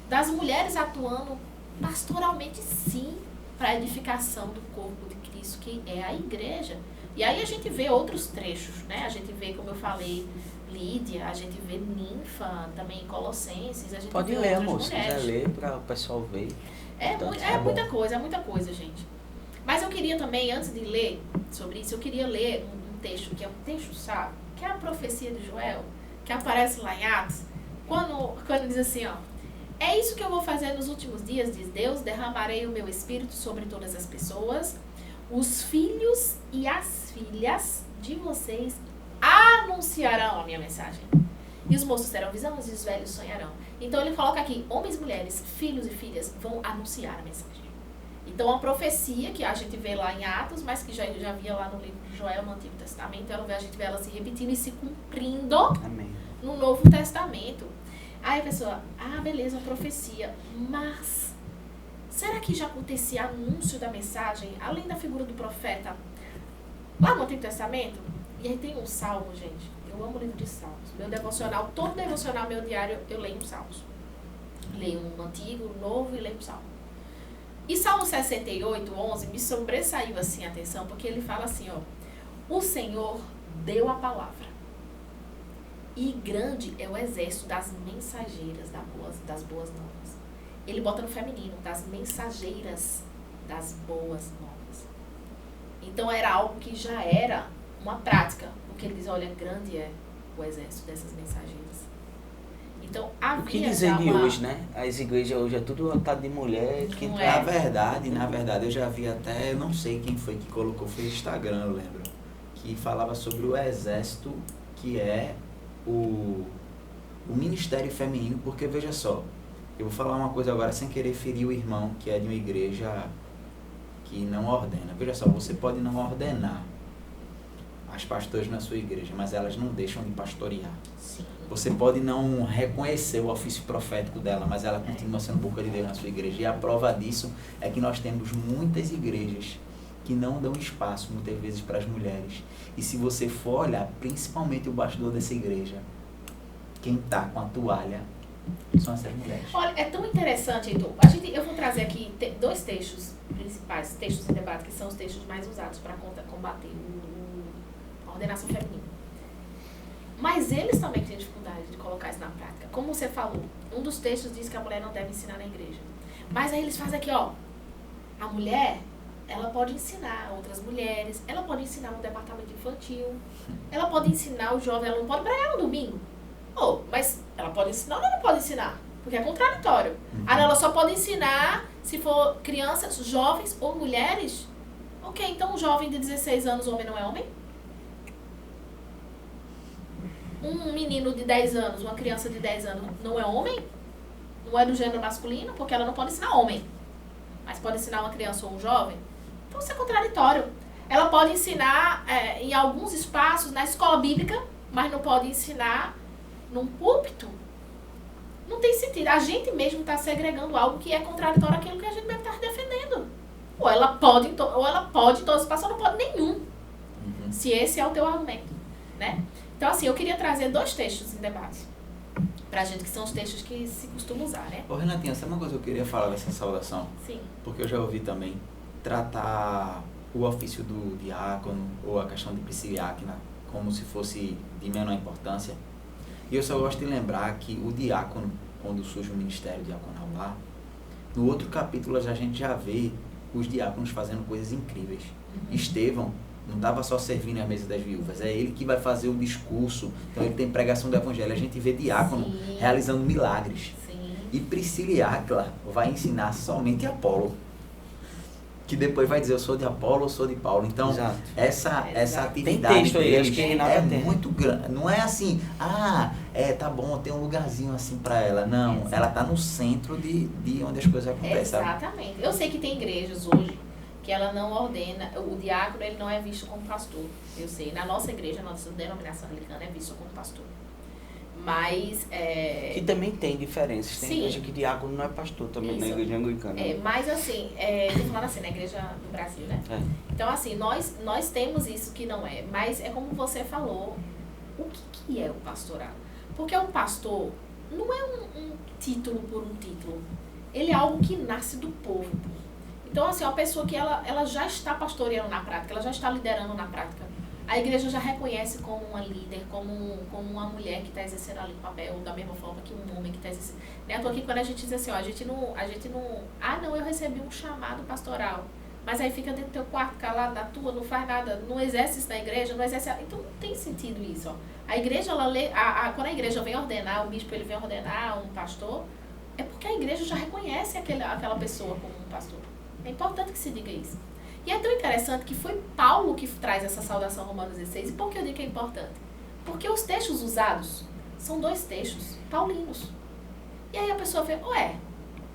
Das mulheres atuando pastoralmente, sim, para a edificação do corpo de Cristo, que é a igreja. E aí a gente vê outros trechos, né? A gente vê, como eu falei, Lídia, a gente vê Ninfa, também Colossenses, a gente pode vê ler, outras amor, se mulheres. quiser ler para o pessoal ver. É muita coisa, gente. Mas eu queria também, antes de ler sobre isso, eu queria ler um texto, que é um texto sábio, que é a profecia de Joel, que aparece lá em Atos, quando diz assim, ó, é isso que eu vou fazer nos últimos dias, diz Deus, derramarei o meu espírito sobre todas as pessoas, os filhos e as filhas de vocês anunciarão a minha mensagem. E os moços terão visões e os velhos sonharão. Então ele coloca aqui, homens, mulheres, filhos e filhas vão anunciar a mensagem. Então a profecia que a gente vê lá em Atos, mas que já via lá no livro de Joel, no Antigo Testamento, a gente vê ela se repetindo e se cumprindo. Amém. No Novo Testamento. Aí a pessoa, beleza, uma profecia, mas será que já acontecia anúncio da mensagem, além da figura do profeta, lá no Antigo Testamento? E aí tem um salmo, gente. Eu amo o livro de Salmos. Meu devocional, todo devocional, meu diário, eu leio um Salmos. Leio um antigo, um novo e leio um salmo. E Salmo 68, 11, me sobressaiu assim a atenção, porque ele fala assim, ó. O Senhor deu a palavra. E grande é o exército das mensageiras das boas novas. Ele bota no feminino, das mensageiras das boas novas. Então era algo que já era uma prática, porque ele diz, olha, grande é o exército dessas mensageiras. Então, havia o que dizer de hoje, né? As igrejas hoje é tudo lotado de mulher. Que Na verdade, eu já vi até, eu não sei quem foi que colocou, foi o Instagram, eu lembro, que falava sobre o exército, que é o ministério feminino, porque veja só, eu vou falar uma coisa agora sem querer ferir o irmão que é de uma igreja que não ordena. Veja só, você pode não ordenar as pastoras na sua igreja, mas elas não deixam de pastorear. Sim. Você pode não reconhecer o ofício profético dela, mas ela continua sendo boca de Deus na sua igreja. E a prova disso é que nós temos muitas igrejas que não dão espaço, muitas vezes, para as mulheres. E se você for olhar, principalmente o bastidor dessa igreja, quem está com a toalha são essas mulheres. Olha, é tão interessante, Heitor. Eu vou trazer aqui dois textos principais, textos em debate, que são os textos mais usados para combater a ordenação feminina. Mas eles também têm dificuldade de colocar isso na prática. Como você falou, um dos textos diz que a mulher não deve ensinar na igreja. Mas aí eles fazem aqui, ó. A mulher, ela pode ensinar outras mulheres, ela pode ensinar no departamento infantil, ela pode ensinar o jovem, ela não pode pregar no domingo. Mas ela pode ensinar ou ela não pode ensinar? Porque é contraditório. Ela só pode ensinar se for crianças, jovens ou mulheres. Ok, então um jovem de 16 anos, homem não é homem? Um menino de 10 anos, uma criança de 10 anos, não é homem? não é do gênero masculino, porque ela não pode ensinar homem, mas pode ensinar uma criança ou um jovem. Então isso é contraditório. Ela pode ensinar em alguns espaços, na escola bíblica, mas não pode ensinar num púlpito. Não tem sentido. A gente mesmo está segregando algo que é contraditório àquilo que a gente mesmo está defendendo. Ou ela pode em todos os espaços, ou não pode nenhum. Se esse é o teu argumento, né? Então, assim, eu queria trazer 2 textos em debate pra gente, que são os textos que se costuma usar, né? Ô, Renatinha, sabe uma coisa que eu queria falar dessa saudação? Sim. Porque eu já ouvi também tratar o ofício do diácono ou a questão de prisciliáquina como se fosse de menor importância. E eu só gosto de lembrar que o diácono, quando surge o ministério diaconal lá, no outro capítulo a gente já vê os diáconos fazendo coisas incríveis. Estevão não estava só servindo a mesa das viúvas, é ele que vai fazer o discurso, então ele tem pregação do evangelho, a gente vê diácono realizando milagres. Sim. E Priscila e Áquila vai ensinar somente Apolo, que depois vai dizer eu sou de Apolo, eu sou de Paulo. Então, essa atividade tem texto aí, deles acho que Renata tem. muito grande. Não é assim, tá bom, tem um lugarzinho assim para ela. Não, Exato. Ela tá no centro de onde as coisas acontecem. Exatamente. Eu sei que tem igrejas hoje que ela não ordena, o diácono ele não é visto como pastor. Eu sei, na nossa igreja, na nossa denominação anglicana é visto como pastor. Mas Que também tem diferenças. Tem Sim. igreja que diácono não é pastor também, na Isso. igreja anglicana. mas assim, tô falando assim, na igreja do Brasil, né? Então assim, nós temos isso que não é, mas é como você falou, o que é o pastorado? Porque o pastor não é um título por um título, ele é algo que nasce do povo. Então assim, uma pessoa que ela já está pastoreando na prática, ela já está liderando na prática. A igreja já reconhece como uma líder, como uma mulher que está exercendo ali o papel da mesma forma que um homem que está exercendo. Né? Eu tô aqui quando a gente diz assim, ó, a gente não, eu recebi um chamado pastoral, mas aí fica dentro do teu quarto calado da tua, não faz nada, não exerce isso na igreja, não exerce, então não tem sentido isso, ó. A igreja, quando a igreja vem ordenar, o bispo ele vem ordenar um pastor, é porque a igreja já reconhece aquela pessoa como um pastor. É importante que se diga isso. E é tão interessante que foi Paulo que traz essa saudação Romanos 16. E por que eu digo que é importante? Porque os textos usados são 2 textos paulinos. E aí a pessoa fala,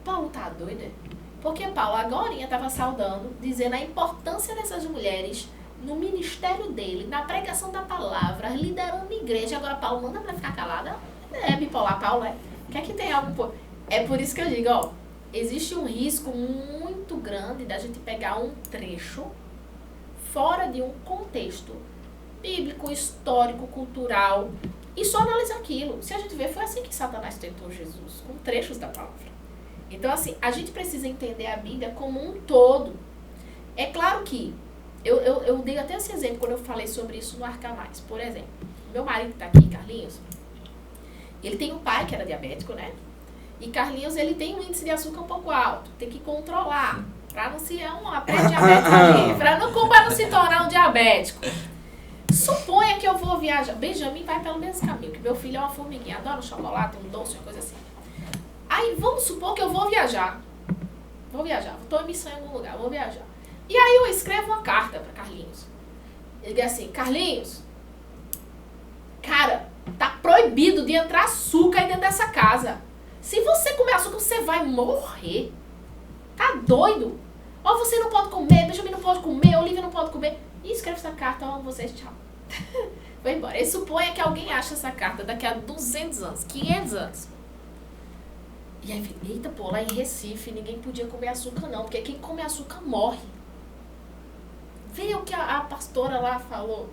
Paulo tá doido? Porque Paulo agora estava saudando, dizendo a importância dessas mulheres no ministério dele, na pregação da palavra, liderando a igreja. Agora Paulo manda pra ficar calada? É bipolar, Paulo, é? Quer que tem algo... É por isso que eu digo, existe um risco muito grande da gente pegar um trecho fora de um contexto bíblico, histórico, cultural e só analisar aquilo. Se a gente ver, foi assim que Satanás tentou Jesus, com trechos da palavra. Então, assim, a gente precisa entender a Bíblia como um todo. É claro que, eu dei até esse exemplo quando eu falei sobre isso no Arca Mais. Por exemplo, meu marido que tá aqui, Carlinhos, ele tem um pai que era diabético, né? E Carlinhos, ele tem um índice de açúcar um pouco alto. Tem que controlar. Pra não ser uma pré-diabético ali. Pra não se tornar um diabético. Suponha que eu vou viajar. Benjamin vai pelo mesmo caminho. Que meu filho é uma formiguinha. Adora um chocolate, um doce, uma coisa assim. Aí, vamos supor que eu vou viajar. Tô em missão em algum lugar. Vou viajar. E aí eu escrevo uma carta pra Carlinhos. Ele diz assim, Carlinhos, cara, tá proibido de entrar açúcar aí dentro dessa casa. Se você comer açúcar, você vai morrer. Tá doido? Ó, você não pode comer, Benjamin não pode comer, Olivia não pode comer. E escreve essa carta, ó, vocês, tchau. Vai embora. E suponha que alguém acha essa carta daqui a 200 anos, 500 anos. E aí, eita, pô, lá em Recife ninguém podia comer açúcar não, porque quem come açúcar morre. Vê o que a pastora lá falou.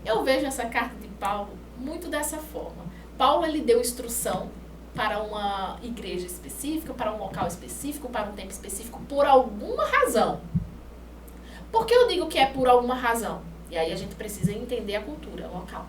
Eu vejo essa carta de Paulo muito dessa forma. Paulo, ele deu instrução para uma igreja específica, para um local específico, para um tempo específico, por alguma razão. Por que eu digo que é por alguma razão? E aí a gente precisa entender a cultura local.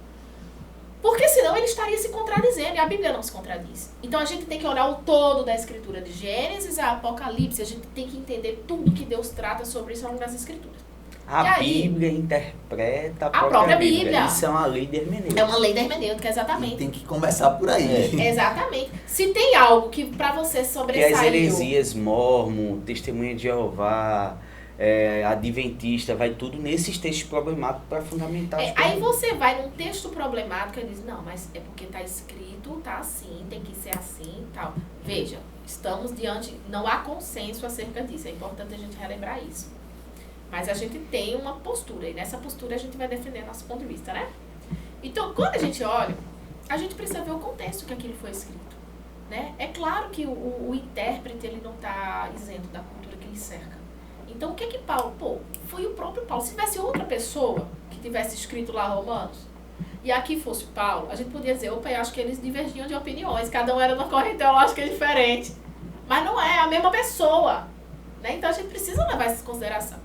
Porque senão ele estaria se contradizendo, e a Bíblia não se contradiz. Então a gente tem que olhar o todo da Escritura, de Gênesis a Apocalipse, a gente tem que entender tudo que Deus trata sobre isso ao longo das Escrituras. A Bíblia interpreta a própria Bíblia. Isso é uma lei da hermenêutica. É uma lei da hermenêutica, exatamente. E tem que começar por aí. Exatamente. Se tem algo que pra você sobressaiu... Que as heresias, Mórmon, Testemunha de Jeová, Adventista, vai tudo nesses textos problemáticos para fundamentar as aí você vai num texto problemático e diz, não, mas é porque tá escrito, tá assim, tem que ser assim e tal. Veja, estamos diante, não há consenso acerca disso, é importante a gente relembrar isso. Mas a gente tem uma postura, e nessa postura a gente vai defender nosso ponto de vista, né? Então, quando a gente olha, a gente precisa ver o contexto que aquilo foi escrito, né? É claro que o intérprete, ele não está isento da cultura que lhe cerca. Então, o que que Paulo... Pô, foi o próprio Paulo. Se tivesse outra pessoa que tivesse escrito lá Romanos, e aqui fosse Paulo, a gente podia dizer, opa, eu acho que eles divergiam de opiniões, cada um era uma corrente teológica diferente. Mas não é a mesma pessoa, né? Então, a gente precisa levar isso em consideração.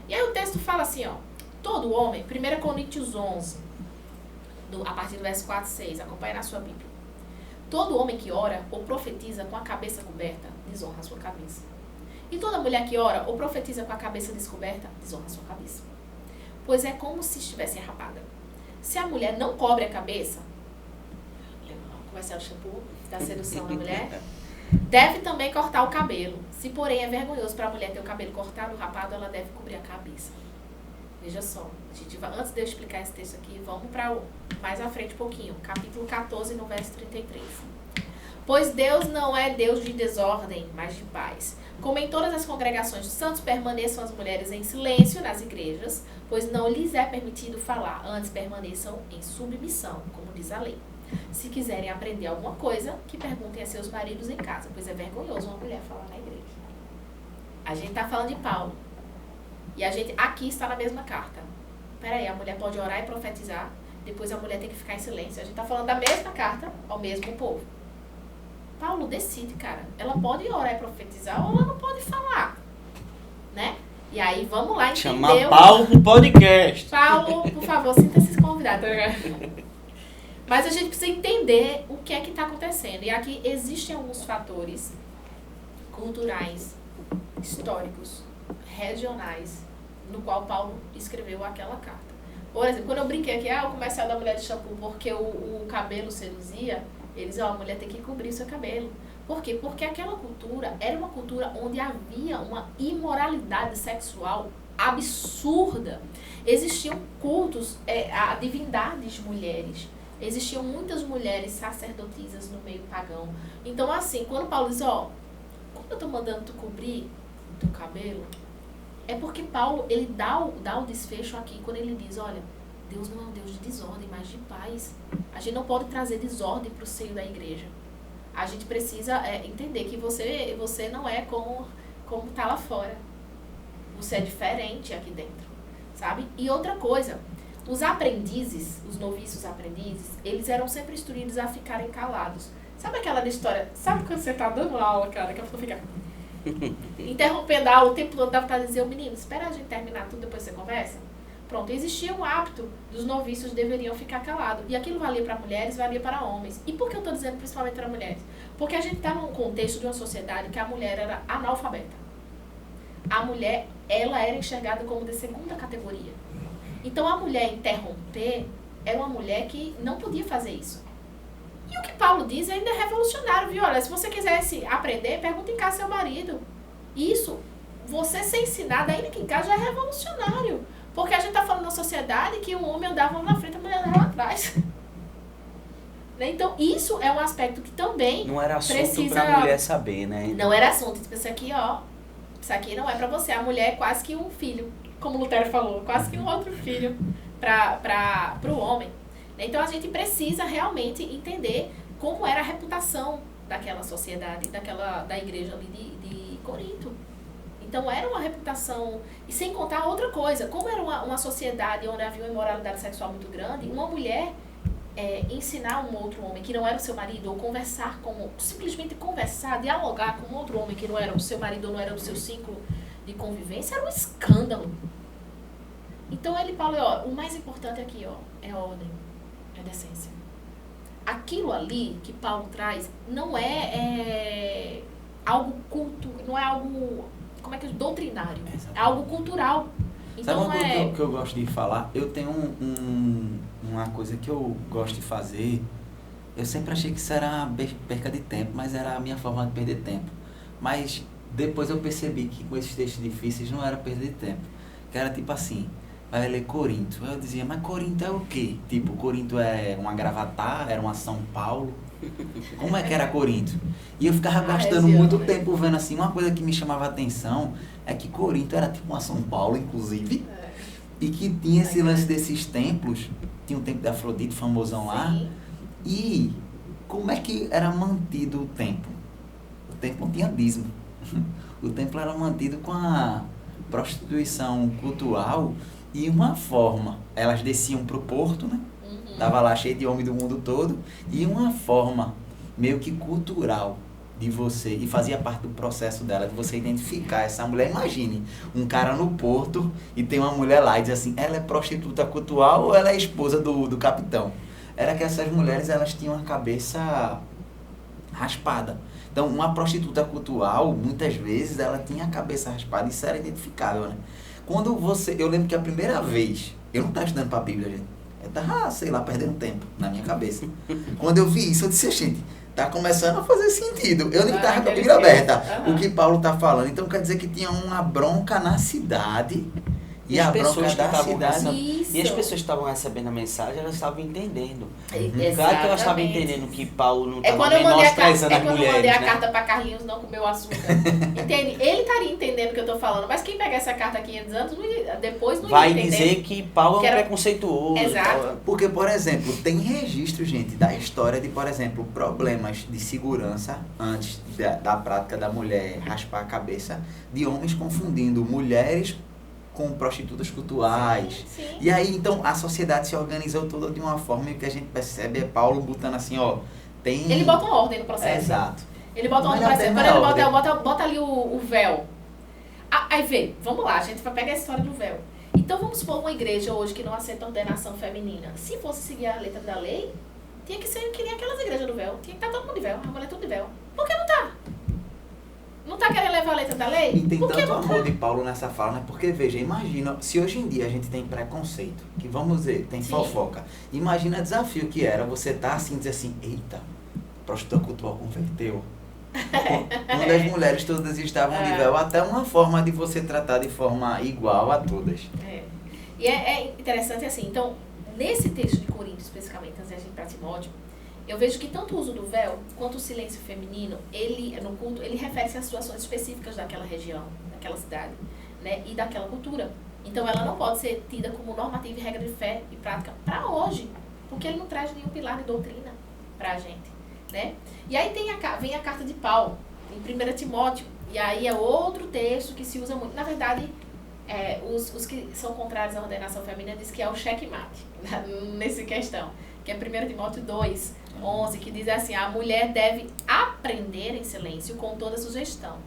E aí o texto fala assim, ó, todo homem, 1 Coríntios 11, a partir do verso 4 e 6, acompanha na sua Bíblia. Todo homem que ora ou profetiza com a cabeça coberta, desonra a sua cabeça. E toda mulher que ora ou profetiza com a cabeça descoberta, desonra a sua cabeça. Pois é como se estivesse rapada. Se a mulher não cobre a cabeça, comercial de shampoo da sedução da mulher, deve também cortar o cabelo. Se, porém, é vergonhoso para a mulher ter o cabelo cortado ou rapado, ela deve cobrir a cabeça. Veja só, antes de eu explicar esse texto aqui, vamos para mais à frente um pouquinho. Capítulo 14, no verso 33. Pois Deus não é Deus de desordem, mas de paz. Como em todas as congregações dos santos, permaneçam as mulheres em silêncio nas igrejas, pois não lhes é permitido falar, antes permaneçam em submissão, como diz a lei. Se quiserem aprender alguma coisa, que perguntem a seus maridos em casa, pois é vergonhoso uma mulher falar na igreja. A gente está falando de Paulo. E a gente aqui está na mesma carta. Peraí, a mulher pode orar e profetizar, depois a mulher tem que ficar em silêncio. A gente está falando da mesma carta ao mesmo povo. Paulo decide, cara. Ela pode orar e profetizar ou ela não pode falar. Né? E aí, vamos lá entender... Chamar Paulo pro podcast. Paulo, por favor, sinta-se convidado. Mas a gente precisa entender o que é que está acontecendo. E aqui existem alguns fatores culturais, históricos, regionais, no qual Paulo escreveu aquela carta. Por exemplo, quando eu brinquei aqui, o comercial da mulher de shampoo, porque o cabelo seduzia, eles, a mulher tem que cobrir o seu cabelo. Por quê? Porque aquela cultura era uma cultura onde havia uma imoralidade sexual absurda. Existiam cultos a divindades mulheres. Existiam muitas mulheres sacerdotisas no meio pagão. Então, assim, quando Paulo diz, quando eu estou mandando tu cobrir o teu cabelo, é porque Paulo, ele dá o desfecho aqui, quando ele diz, olha, Deus não é um Deus de desordem, mas de paz. A gente não pode trazer desordem para o seio da igreja. A gente precisa entender que você não é como está lá fora. Você é diferente aqui dentro, sabe? E outra coisa, os aprendizes, os noviços aprendizes, eles eram sempre instruídos a ficarem calados. Sabe aquela história? Sabe quando você está dando aula, cara, que a pessoa fica interrompendo a aula o tempo todo, dá vontade de dizer, menino, espera a gente terminar tudo, depois você conversa? Pronto, existia um hábito dos noviços deveriam ficar calados. E aquilo valia para mulheres, valia para homens. E por que eu estou dizendo principalmente para mulheres? Porque a gente está num contexto de uma sociedade que a mulher era analfabeta. A mulher, ela era enxergada como de segunda categoria. Então, a mulher interromper era uma mulher que não podia fazer isso. E o que Paulo diz ainda é revolucionário, viu? Olha, se você quisesse aprender, pergunta em casa ao seu marido. Isso, você ser ensinado ainda que em casa já é revolucionário. Porque a gente está falando de uma sociedade que o homem andava lá na frente e a mulher andava lá atrás. Então, isso é um aspecto que também não era assunto para a mulher saber, né? Não era assunto. Tipo, isso aqui não é para você. A mulher é quase que um filho, como Lutero falou, quase que um outro filho para o homem. Então, a gente precisa realmente entender como era a reputação daquela sociedade, da igreja ali de Corinto. Então, era uma reputação... E sem contar outra coisa, como era uma sociedade onde havia uma imoralidade sexual muito grande, uma mulher ensinar um outro homem que não era o seu marido, ou simplesmente conversar, dialogar com um outro homem que não era o seu marido ou não era do seu ciclo de convivência, era um escândalo. Então, Paulo, o mais importante aqui, é ordem, é decência. Aquilo ali que Paulo traz não é algo não é algo... Como é que é? Doutrinário. É algo cultural. Então, sabe uma coisa que eu gosto de falar? Eu tenho uma coisa que eu gosto de fazer. Eu sempre achei que isso era uma perca de tempo, mas era a minha forma de perder tempo. Mas depois eu percebi que com esses textos difíceis não era perder tempo. Que era tipo assim, vai ler Corinto. Aí eu dizia, mas Corinto é o quê? Tipo, Corinto é uma Gravatar, era uma São Paulo. Como é que era Corinto? E eu ficava gastando região, muito né? tempo vendo assim, uma coisa que me chamava a atenção é que Corinto era tipo uma São Paulo, inclusive, e que tinha esse lance desses templos, tinha um templo de Afrodite famosão lá, Sim. e como é que era mantido o templo? O templo não tinha dízimo. O templo era mantido com a prostituição cultural e uma forma. Elas desciam para o porto, né? Tava lá cheio de homem do mundo todo, e uma forma meio que cultural de você, e fazia parte do processo dela, de você identificar essa mulher. Imagine, um cara no porto e tem uma mulher lá e diz assim, ela é prostituta cultural ou ela é esposa do capitão? Era que essas mulheres, elas tinham a cabeça raspada. Então, uma prostituta cultural, muitas vezes, ela tinha a cabeça raspada, isso era identificável, né? Quando você, eu lembro que a primeira vez, eu não estava estudando para a Bíblia, gente, eu estava, sei lá, perdendo tempo na minha cabeça. Quando eu vi isso, eu disse, gente, tá começando a fazer sentido. Eu nem estava com a Bíblia aberta, o que Paulo está falando. Então, quer dizer que tinha uma bronca na cidade. E a bronca da cidade. E as pessoas que estavam recebendo a mensagem, elas estavam entendendo. Exatamente. Claro que elas estavam entendendo que Paulo não É estava quando eu mandei menosprezando as quando eu mulheres, mandei a né? carta pra Carlinhos não comer o açúcar. Entende? Ele estaria entendendo o que eu tô falando, mas quem pegar essa carta há 500 anos, depois não Vai ia entender. dizer que Paulo Que é um era- preconceituoso. Exato. Porque, por exemplo, tem registro, gente, da história de, por exemplo, problemas de segurança antes da prática da mulher raspar a cabeça, de homens confundindo mulheres com prostitutas cultuais. Sim. E aí, então, a sociedade se organizou toda de uma forma e o que a gente percebe é Paulo botando assim, ó, tem... Ele bota uma ordem no processo. Exato. Ele bota uma ordem no Mas processo. não Quando tem ele ordem. bota ali o véu. Aí vê, vamos lá, a gente vai pegar a história do véu. Então vamos supor uma igreja hoje que não aceita ordenação feminina. Se fosse seguir a letra da lei, tinha que ser que nem aquelas igrejas do véu. Tinha que estar todo mundo de véu, a mulher tudo de véu. Por que não tá? Não tá querendo levar a letra da lei? E tem Por que tanto não tá? amor de Paulo nessa fala, né? Porque, veja, imagina, se hoje em dia a gente tem preconceito, que vamos dizer, tem Sim. fofoca, imagina o desafio que era você tá assim, dizer assim, eita, prostituta cultural converteu. Quando as mulheres todas estavam de véu, até uma forma de você tratar de forma igual a todas. É. E é interessante assim, então, nesse texto de Coríntios, especificamente, antes de a gente ir para Timóteo, eu vejo que tanto o uso do véu quanto o silêncio feminino, ele, no culto, ele refere-se a situações específicas daquela região, daquela cidade, né, e daquela cultura. Então, ela não pode ser tida como normativa e regra de fé e prática para hoje, porque ele não traz nenhum pilar de doutrina para a gente, né? E aí vem a carta de Paulo, em 1 Timóteo, e aí é outro texto que se usa muito. Na verdade, os que são contrários à ordenação feminina diz que é o checkmate, nessa questão, que é 1 Timóteo 2, 11, que diz assim, a mulher deve aprender em silêncio com toda sujeição.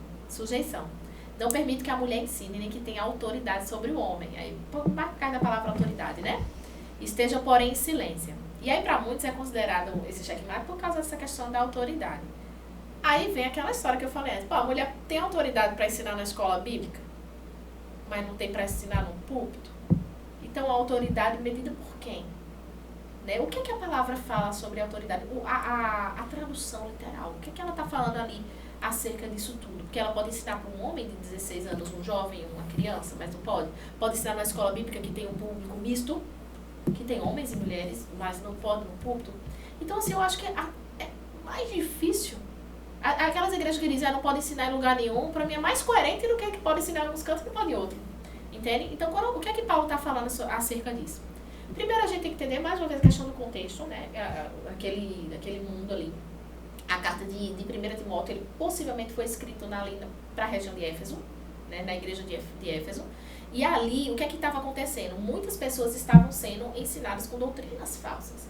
Não permite que a mulher ensine, nem que tenha autoridade sobre o homem. Aí, por causa da palavra autoridade, né? Esteja, porém, em silêncio. E aí, para muitos, é considerado esse checkmate por causa dessa questão da autoridade. Aí vem aquela história que eu falei antes. Pô, a mulher tem autoridade para ensinar na escola bíblica, mas não tem para ensinar no púlpito? Então, a autoridade medida por quem? Né? O que a palavra fala sobre autoridade? A tradução literal. O que ela está falando ali acerca disso tudo? Porque ela pode ensinar para um homem de 16 anos, um jovem, uma criança, mas não pode. Pode ensinar na escola bíblica que tem um público misto, que tem homens e mulheres, mas não pode no púlpito. Então, assim, eu acho que é mais difícil. Aquelas igrejas que dizem, não pode ensinar em lugar nenhum, para mim é mais coerente do que pode ensinar em alguns cantos e não pode em outro. Entende? Então, o que é que Paulo está falando acerca disso? Primeiro, a gente tem que entender, mais uma vez, a questão do contexto, né? Aquele mundo ali. A carta de 1 Timóteo, ele possivelmente foi escrito para a região de Éfeso, né? Na igreja de Éfeso. E ali, o que é que estava acontecendo? Muitas pessoas estavam sendo ensinadas com doutrinas falsas.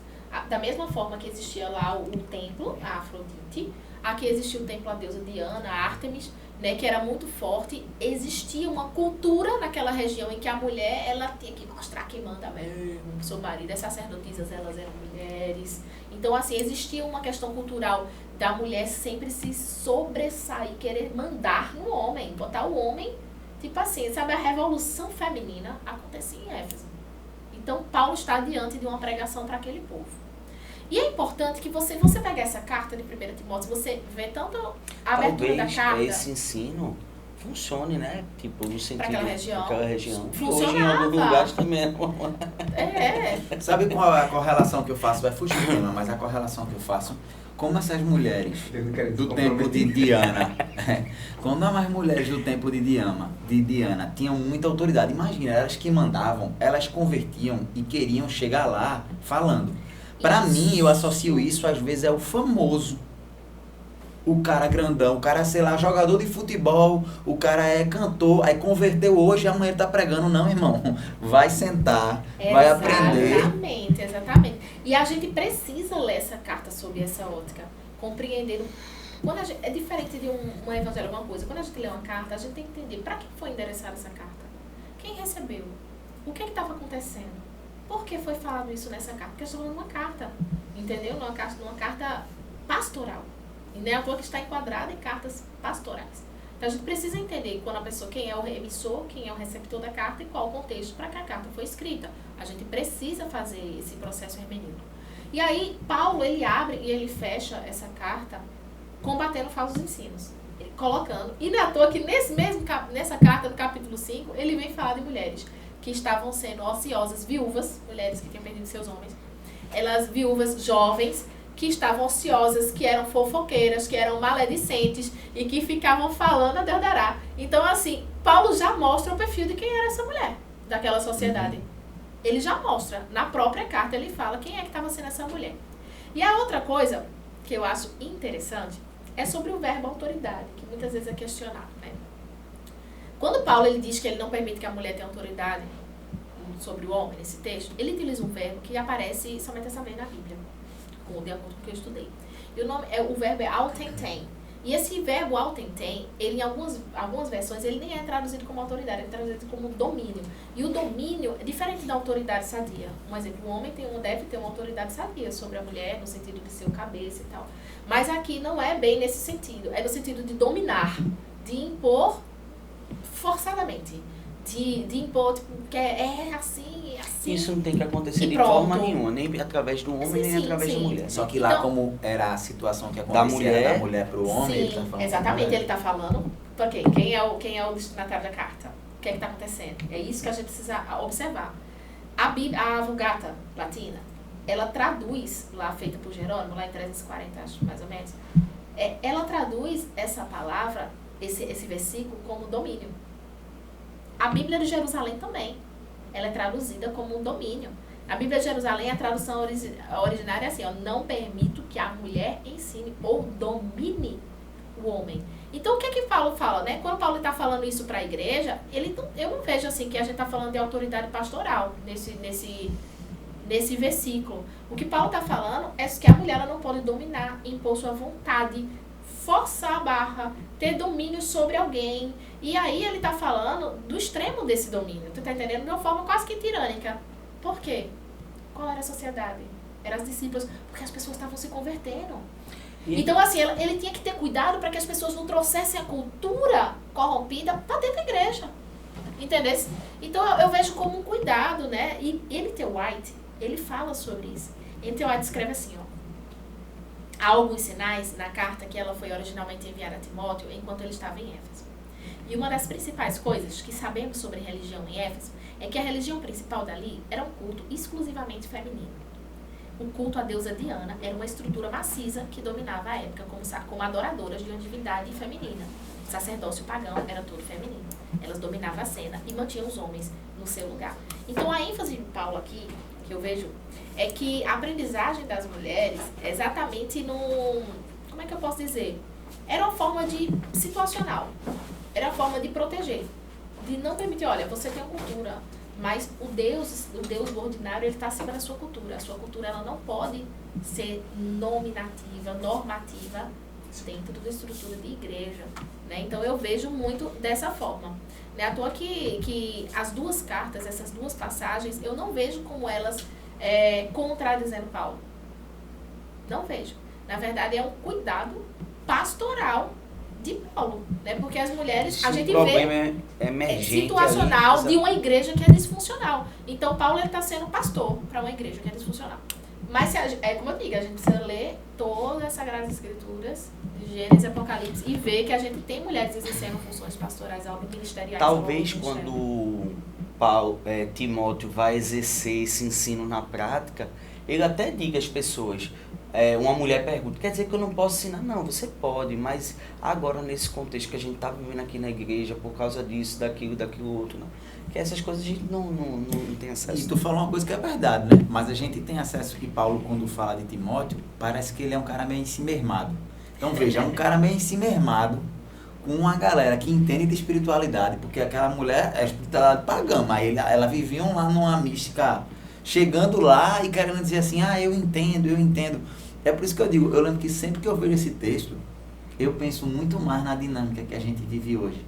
Da mesma forma que existia lá o templo, a Afrodite, aqui existia o templo à deusa Diana, a Ártemis, né, que era muito forte. Existia uma cultura naquela região em que a mulher, ela tinha que mostrar que manda mesmo, seu marido, as sacerdotisas, elas eram mulheres. Então, assim, existia uma questão cultural da mulher sempre se sobressair, querer mandar no homem, botar o homem, tipo assim, sabe, a revolução feminina acontecia em Éfeso. Então, Paulo está diante de uma pregação para aquele povo. E é importante que você pegar essa carta de 1 Timóteo, você vê tanto a abertura da carta. Esse ensino funcione, né? Tipo, no sentido... Pra aquela região. Aquela região. Funcionava. Hoje em alguns lugares também. Sabe qual é a correlação que eu faço? Vai fugir do tema, mas a correlação que eu faço, como essas mulheres do tempo de Diana, quando as mulheres do tempo de Diana tinham muita autoridade, imagina, elas que mandavam, elas convertiam e queriam chegar lá falando. Pra mim, eu associo isso às vezes é o famoso, o cara grandão, o cara, sei lá, jogador de futebol, o cara é cantor, aí converteu hoje, amanhã ele tá pregando. Não, irmão, vai sentar, vai aprender. Exatamente. E a gente precisa ler essa carta sob essa ótica, compreendendo. Quando é diferente de um evangelho, alguma coisa. Quando a gente lê uma carta, a gente tem que entender para que foi endereçada essa carta. Quem recebeu? O que estava acontecendo? Por que foi falado isso nessa carta? Porque eu estou falando uma carta, entendeu? Numa carta pastoral. E não é a tua que está enquadrada em cartas pastorais. Então a gente precisa entender quando a pessoa, quem é o emissor, quem é o receptor da carta e qual o contexto para que a carta foi escrita. A gente precisa fazer esse processo hermenêutico. E aí, Paulo, ele abre e ele fecha essa carta combatendo falsos ensinos. Colocando. E não é à toa que nessa carta, no capítulo 5, ele vem falar de mulheres que estavam sendo ociosas, viúvas, mulheres que tinham perdido seus homens. Elas, viúvas jovens, que estavam ociosas, que eram fofoqueiras, que eram maledicentes e que ficavam falando a Deus dará. Então, assim, Paulo já mostra o perfil de quem era essa mulher, daquela sociedade. Ele já mostra, na própria carta ele fala quem é que estava sendo essa mulher. E a outra coisa que eu acho interessante é sobre o verbo autoridade, que muitas vezes é questionado, né? Quando Paulo ele diz que ele não permite que a mulher tenha autoridade sobre o homem, nesse texto, ele utiliza um verbo que aparece somente essa vez na Bíblia, de acordo com o que eu estudei. E o verbo é autenten. E esse verbo autenten, ele em algumas versões, ele nem é traduzido como autoridade, ele é traduzido como domínio. E o domínio é diferente da autoridade sadia. Um exemplo, o homem deve ter uma autoridade sadia sobre a mulher, no sentido de ser o cabeça e tal. Mas aqui não é bem nesse sentido. É no sentido de dominar, de impor forçadamente. De impor, tipo, que é assim, é assim. Isso não tem que acontecer E de pronto. forma nenhuma, nem através do homem, nem através da mulher. Só que lá, Então, como era a situação que acontecia da mulher pro homem, ele tá falando. Exatamente, ele está falando. Ok, quem é o destinatário da carta? O que é que está acontecendo? É isso que a gente precisa observar. A Vulgata Latina, ela traduz, lá feita por Jerônimo, lá em 340, acho, mais ou menos, ela traduz essa palavra, esse versículo, como domínio. A Bíblia de Jerusalém também, ela é traduzida como um domínio. A Bíblia de Jerusalém, a tradução originária é assim, ó, não permito que a mulher ensine ou domine o homem. Então, o que é que Paulo fala, né? Quando Paulo está falando isso para a igreja, eu não vejo assim que a gente está falando de autoridade pastoral nesse versículo. O que Paulo está falando é que a mulher ela não pode dominar, impor sua vontade, forçar a barra, ter domínio sobre alguém. E aí ele está falando do extremo desse domínio. Tu tá entendendo? De uma forma quase que tirânica. Por quê? Qual era a sociedade? Eram as discípulas, porque as pessoas estavam se convertendo. Então, assim, ele tinha que ter cuidado para que as pessoas não trouxessem a cultura corrompida para dentro da igreja. Entendeu? Então, eu vejo como um cuidado, né? E N.T. White, ele fala sobre isso. N.T. White escreve assim, ó. Há alguns sinais na carta que ela foi originalmente enviada a Timóteo enquanto ele estava em Éfeso. E uma das principais coisas que sabemos sobre religião em Éfeso é que a religião principal dali era um culto exclusivamente feminino. O culto à deusa Diana era uma estrutura maciça que dominava a época como adoradoras de uma divindade feminina. O sacerdócio pagão era todo feminino. Elas dominavam a cena e mantinham os homens no seu lugar. Então a ênfase de Paulo aqui, que eu vejo, é que a aprendizagem das mulheres é exatamente como é que eu posso dizer? Era uma forma de situacional. Era uma forma de proteger. De não permitir, olha, você tem uma cultura, mas o Deus ordinário, ele está acima da sua cultura. A sua cultura, ela não pode ser nominativa, normativa dentro da estrutura de igreja. Né? Então, eu vejo muito dessa forma. Não é à toa que as duas cartas, essas duas passagens, eu não vejo como elas contradizendo Paulo. Não vejo. Na verdade, é um cuidado pastoral de Paulo, né? Porque as mulheres, a gente vê situacional ali, de uma igreja que é disfuncional. Então, Paulo está sendo pastor para uma igreja que é disfuncional. Mas, como eu digo, a gente precisa ler todas as Sagradas Escrituras, de Gênesis e Apocalipse, e ver que a gente tem mulheres exercendo funções pastorais, ministeriais. Talvez quando Timóteo vai exercer esse ensino na prática, ele até diga às pessoas, uma mulher pergunta, quer dizer que eu não posso ensinar? Não, você pode, mas agora nesse contexto que a gente está vivendo aqui na igreja, por causa disso, daquilo outro, não. Que essas coisas a gente não tem acesso. E tu falou uma coisa que é verdade, né? Mas a gente tem acesso que Paulo, quando fala de Timóteo, parece que ele é um cara meio ensimermado. Então veja, é um cara meio ensimermado com uma galera que entende de espiritualidade, porque aquela mulher é espiritualidade pagã, mas ela viviam lá numa mística, chegando lá e querendo dizer assim, eu entendo. É por isso que eu digo, eu lembro que sempre que eu vejo esse texto, eu penso muito mais na dinâmica que a gente vive hoje,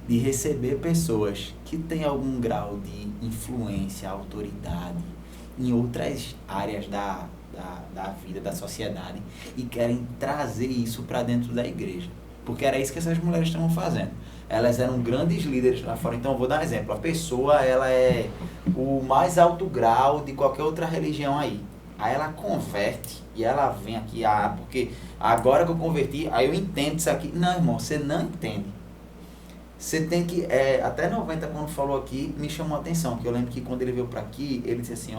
de receber pessoas que têm algum grau de influência, autoridade em outras áreas da vida, da sociedade, e querem trazer isso para dentro da igreja. Porque era isso que essas mulheres estavam fazendo. Elas eram grandes líderes lá fora. Então, eu vou dar um exemplo. A pessoa, ela é o mais alto grau de qualquer outra religião aí. Aí ela converte e ela vem aqui, porque agora que eu converti, aí eu entendo isso aqui. Não, irmão, você não entende. Você tem que... até 90, quando falou aqui, me chamou a atenção. Porque eu lembro que quando ele veio para aqui, ele disse assim,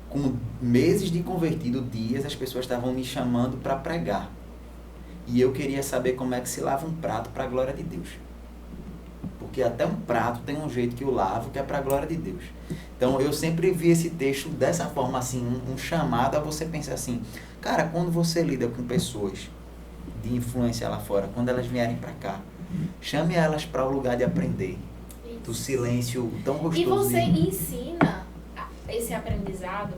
com meses de convertido, dias, as pessoas estavam me chamando para pregar. E eu queria saber como é que se lava um prato para a glória de Deus. Porque até um prato tem um jeito que eu lavo, que é para a glória de Deus. Então, eu sempre vi esse texto dessa forma, assim, um chamado a você pensar assim, cara, quando você lida com pessoas de influência lá fora, quando elas vierem para cá, chame elas para o lugar de aprender. Do silêncio tão gostoso. E você ensina esse aprendizado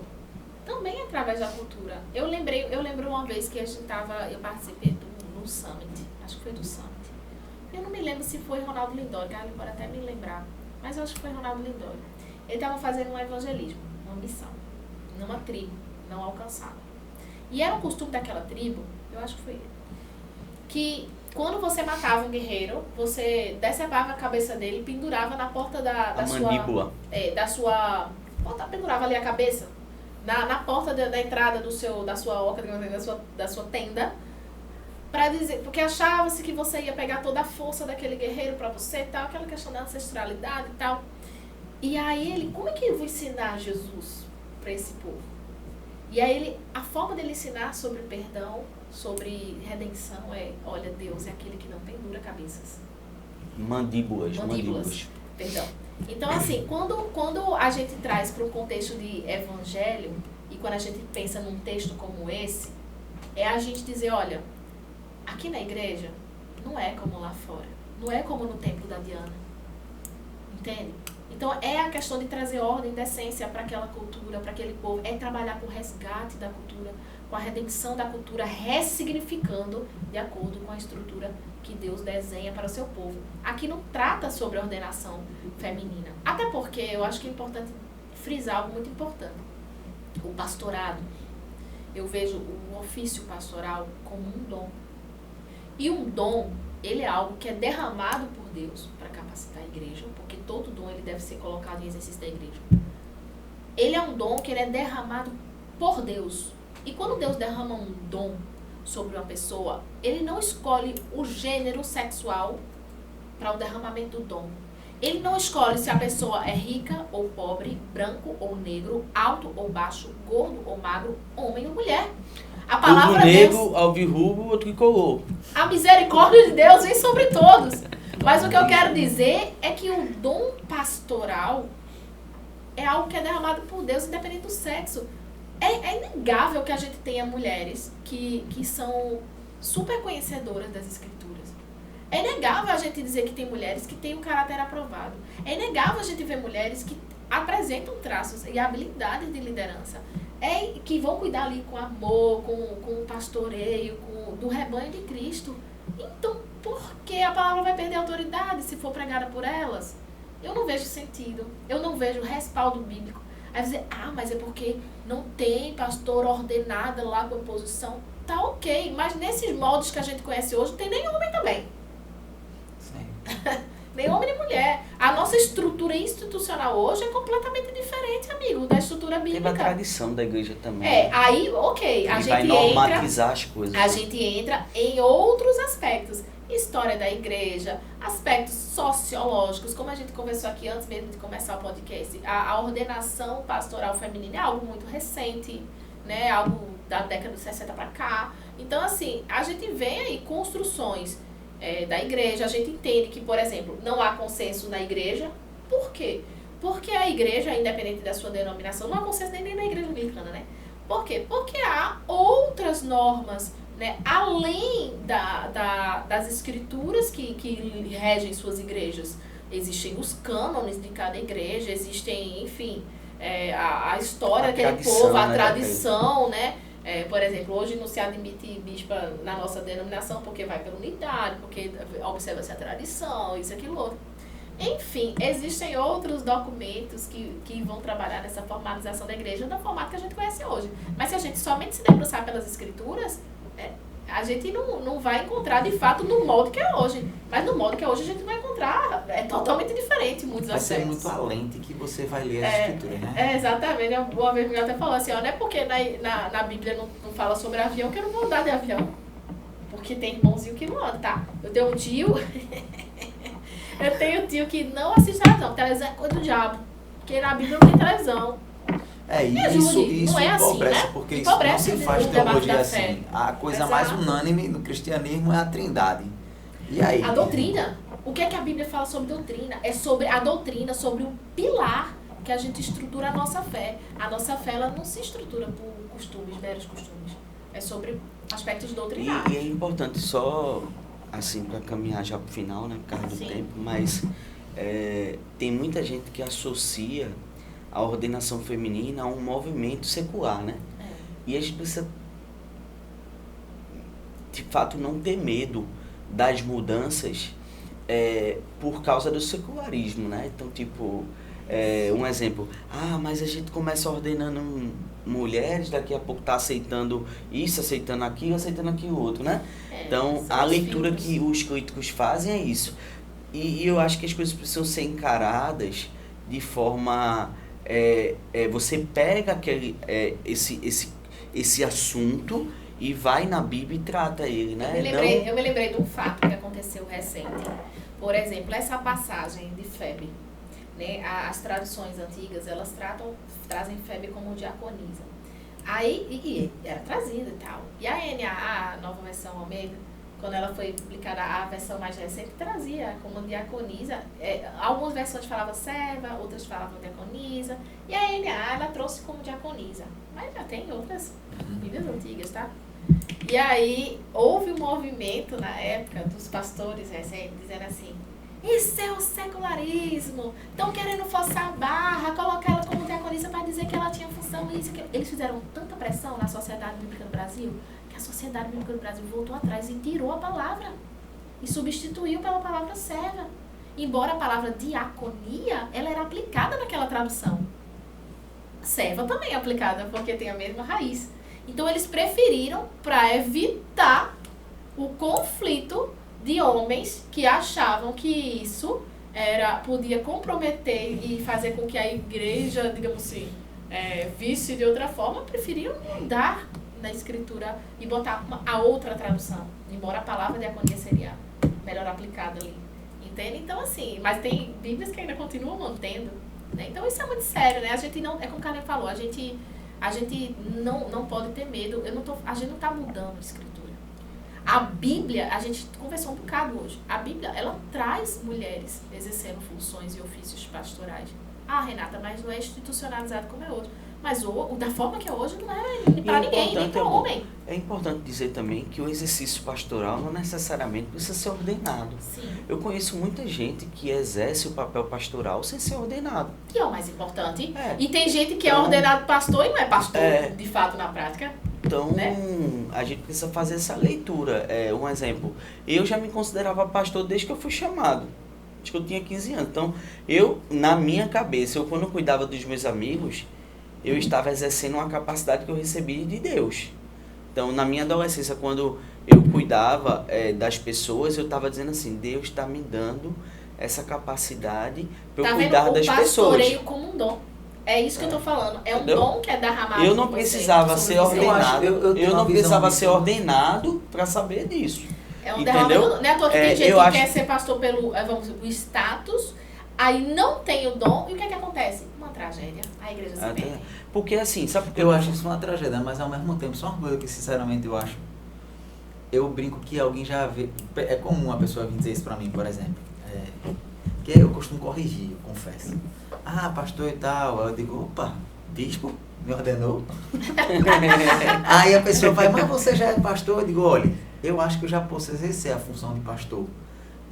também através da cultura. Eu lembro uma vez que eu participei do Summit, acho que foi do Summit. Eu não me lembro se foi Ronaldo Lindório, que ele pode até me lembrar, mas eu acho que foi Ronaldo Lindório. Ele estava fazendo um evangelismo, uma missão, numa tribo não alcançada. E era um costume daquela tribo, eu acho que foi ele, que quando você matava um guerreiro, você decepava a cabeça dele e pendurava na porta da sua... mandíbula. Pendurava ali a cabeça na porta da entrada da sua oca, da sua tenda, para dizer, porque achava-se que você ia pegar toda a força daquele guerreiro para você e tal, aquela questão da ancestralidade e tal. E aí como é que eu vou ensinar Jesus para esse povo? E aí a forma dele ensinar sobre perdão, sobre redenção olha, Deus é aquele que não pendura cabeças. Mandíbulas. Perdão. Então, assim, quando a gente traz para um contexto de evangelho, e quando a gente pensa num texto como esse, é a gente dizer, olha, aqui na igreja não é como lá fora. Não é como no templo da Diana. Entende? Então, é a questão de trazer ordem, decência para aquela cultura, para aquele povo. É trabalhar com o resgate da cultura, com a redenção da cultura, ressignificando de acordo com a estrutura que Deus desenha para o seu povo. Aqui não trata sobre ordenação feminina. Até porque eu acho que é importante frisar algo muito importante. O pastorado. Eu vejo o ofício pastoral como um dom. E um dom, ele é algo que é derramado por Deus para capacitar a igreja, porque todo dom ele deve ser colocado em exercício da igreja. Ele é um dom que ele é derramado por Deus. E quando Deus derrama um dom sobre uma pessoa, ele não escolhe o gênero sexual para o derramamento do dom. Ele não escolhe se a pessoa é rica ou pobre, branco ou negro, alto ou baixo, gordo ou magro, homem ou mulher. A palavra de Deus, negro, alvirrubo ou tricolor. A misericórdia de Deus vem sobre todos. Mas o que eu quero dizer é que o dom pastoral é algo que é derramado por Deus, independente do sexo. É inegável que a gente tenha mulheres que são super conhecedoras das escrituras. É inegável a gente dizer que tem mulheres que têm um caráter aprovado. É inegável a gente ver mulheres que apresentam traços e habilidades de liderança. Que vão cuidar ali com amor, com o pastoreio, do rebanho de Cristo. Então, por que a palavra vai perder autoridade se for pregada por elas? Eu não vejo sentido. Eu não vejo respaldo bíblico. Aí dizer, mas é porque não tem pastor ordenada lá com posição. Tá ok, mas nesses moldes que a gente conhece hoje, tem nem homem também. Sim. Nem homem nem mulher. A nossa estrutura institucional institucional hoje é completamente diferente, amigo, da estrutura Teve a bíblica. tradição da igreja também. Aí, ok, a Ele gente vai entra... normatizar as coisas. A gente entra em outros aspectos. História da igreja, aspectos sociológicos, como a gente conversou aqui antes mesmo de começar o podcast. A ordenação pastoral feminina é algo muito recente, né? Algo da década de 60 para cá. Então, assim, a gente vê aí construções da igreja. A gente entende que, por exemplo, não há consenso na igreja. Por quê? Porque a igreja, independente da sua denominação, não há consenso nem na igreja anglicana, né? Por quê? Porque há outras normas, né, além das escrituras que regem suas igrejas. Existem os cânones de cada igreja, existem, enfim, a história daquele povo, a tradição, né? Por exemplo, hoje não se admite bispa na nossa denominação porque vai pela unidade, porque observa-se a tradição, isso, aquilo, outro. Enfim, existem outros documentos que vão trabalhar nessa formalização da igreja no formato que a gente conhece hoje. Mas se a gente somente se debruçar pelas escrituras, a gente não vai encontrar de fato no molde que é hoje. Mas no molde que é hoje a gente vai encontrar, é totalmente diferente em muitos aspectos. Vai ser muito além de que você vai ler as escrituras, né? Exatamente. Uma vez eu até falou assim, não é porque na Bíblia não fala sobre avião que eu não vou andar de avião. Porque tem irmãozinho que não anda, tá? Eu tenho um tio... Eu tenho um tio que não assiste televisão. Televisão é coisa do diabo. Porque na Bíblia não tem televisão. Isso não é assim, empobrece, né? porque Empobrece isso não se faz o debate teologia da assim. fé. A coisa Exato. mais unânime no cristianismo é a trindade. E aí? A doutrina. O que é que a Bíblia fala sobre doutrina? É sobre a doutrina, sobre o pilar que a gente estrutura a nossa fé. A nossa fé, ela não se estrutura por costumes, meros costumes. É sobre aspectos doutrinários. E é importante só, assim, para caminhar já pro final, né, por causa do tempo, mas tem muita gente que associa a ordenação feminina a um movimento secular, né? E a gente precisa, de fato, não ter medo das mudanças por causa do secularismo, né? Então, tipo, um exemplo, mas a gente começa ordenando mulheres, daqui a pouco tá aceitando isso, aceitando aquilo outro, né? Então, a leitura que os críticos fazem é isso. E eu acho que as coisas precisam ser encaradas de forma... você pega esse assunto e vai na Bíblia e trata ele, né? Eu me lembrei de um fato que aconteceu recente. Por exemplo, essa passagem de Febe, né? As tradições antigas, elas trazem Febe como diaconisa. Aí, e era trazida e tal. E a NAA, a nova versão Almeida, quando ela foi publicada, a versão mais recente, trazia como diaconisa. Algumas versões falavam serva, outras falavam diaconisa. E a NAA, ela trouxe como diaconisa. Mas já tem outras Bíblias antigas, tá? E aí, houve um movimento na época dos pastores recentes, dizendo assim, isso é o secularismo, estão querendo forçar a barra, colocar ela como diaconisa para dizer que ela tinha função isso. Eles fizeram tanta pressão na sociedade bíblica do Brasil, que a sociedade bíblica do Brasil voltou atrás e tirou a palavra e substituiu pela palavra serva. Embora a palavra diaconia, ela era aplicada naquela tradução. Serva também é aplicada, porque tem a mesma raiz. Então eles preferiram, para evitar o conflito de homens que achavam que isso podia comprometer e fazer com que a igreja, digamos assim, visse de outra forma, preferiram mudar na escritura e botar a outra tradução, embora a palavra diaconia seria melhor aplicada ali, entende? Então assim, mas tem Bíblias que ainda continuam mantendo, né? Então isso é muito sério, né? A gente não, como o Carlinhos falou, a gente não pode ter medo, a gente não está mudando a escritura. A Bíblia, a gente conversou um bocado hoje, a Bíblia, ela traz mulheres exercendo funções e ofícios pastorais. Renata, mas não é institucionalizado como é hoje. Mas da forma que é hoje não é para ninguém, nem para homem. É importante dizer também que o exercício pastoral não necessariamente precisa ser ordenado. Sim. Eu conheço muita gente que exerce o papel pastoral sem ser ordenado. Que é o mais importante. E tem gente que é ordenado pastor e não é pastor, de fato, na prática. Então, né? A gente precisa fazer essa leitura. Um exemplo, eu já me considerava pastor desde que eu fui chamado. Acho que eu tinha 15 anos. Então, na minha cabeça, quando eu cuidava dos meus amigos, eu estava exercendo uma capacidade que eu recebi de Deus. Então, na minha adolescência, quando eu cuidava das pessoas, eu estava dizendo assim, Deus está me dando essa capacidade para eu Tá cuidar vendo? das O pessoas. pastoreio como um dom. É isso que eu tô falando. É um Entendeu? dom que é derramado. Eu não em você, precisava sobre ser você. ordenado. eu tenho Eu uma não visão precisava disso. ser ordenado para saber disso. É um Entendeu? derramamento. Não é à toa que tem gente eu que acho- quer ser pastor pelo o status, aí não tem o dom, e o que é que acontece? Uma tragédia. A igreja se perde. Porque assim, sabe por que Eu acho isso uma tragédia, mas ao mesmo tempo, só uma coisa que sinceramente eu acho. Eu brinco que alguém já vê. É comum uma pessoa vir dizer isso pra mim, por exemplo. Que eu costumo corrigir, eu confesso. Ah, pastor e tal. Eu digo, opa, bispo, me ordenou. Aí a pessoa vai, mas você já é pastor? Eu digo, olha, eu acho que eu já posso exercer a função de pastor.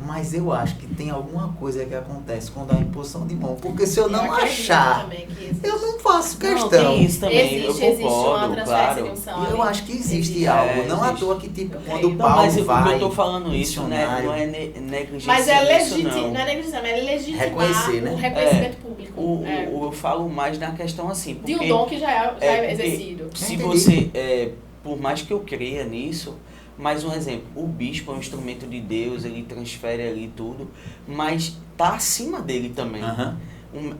Mas eu acho que tem alguma coisa que acontece quando há imposição de mão. Porque se eu não acredito achar, também que existe. eu não faço Não, questão. tem isso também, Existe eu concordo, uma transferência claro. de unção. E eu ali. acho que existe Existe. algo. Não à existe. toa que, tipo, Eu quando creio. o Não, Paulo mas o vai... que eu tô falando isso, né, missionário, não é negligência. Mas é nisso, legítimo, não é negligência, mas é legitimar Reconhecer, né? o reconhecimento público. Eu falo mais na questão assim, De porque um dom que já é porque exercido. se Entendi. você, por mais que eu creia nisso, mais um exemplo, o bispo é um instrumento de Deus, ele transfere ali tudo, mas tá acima dele também. Aham.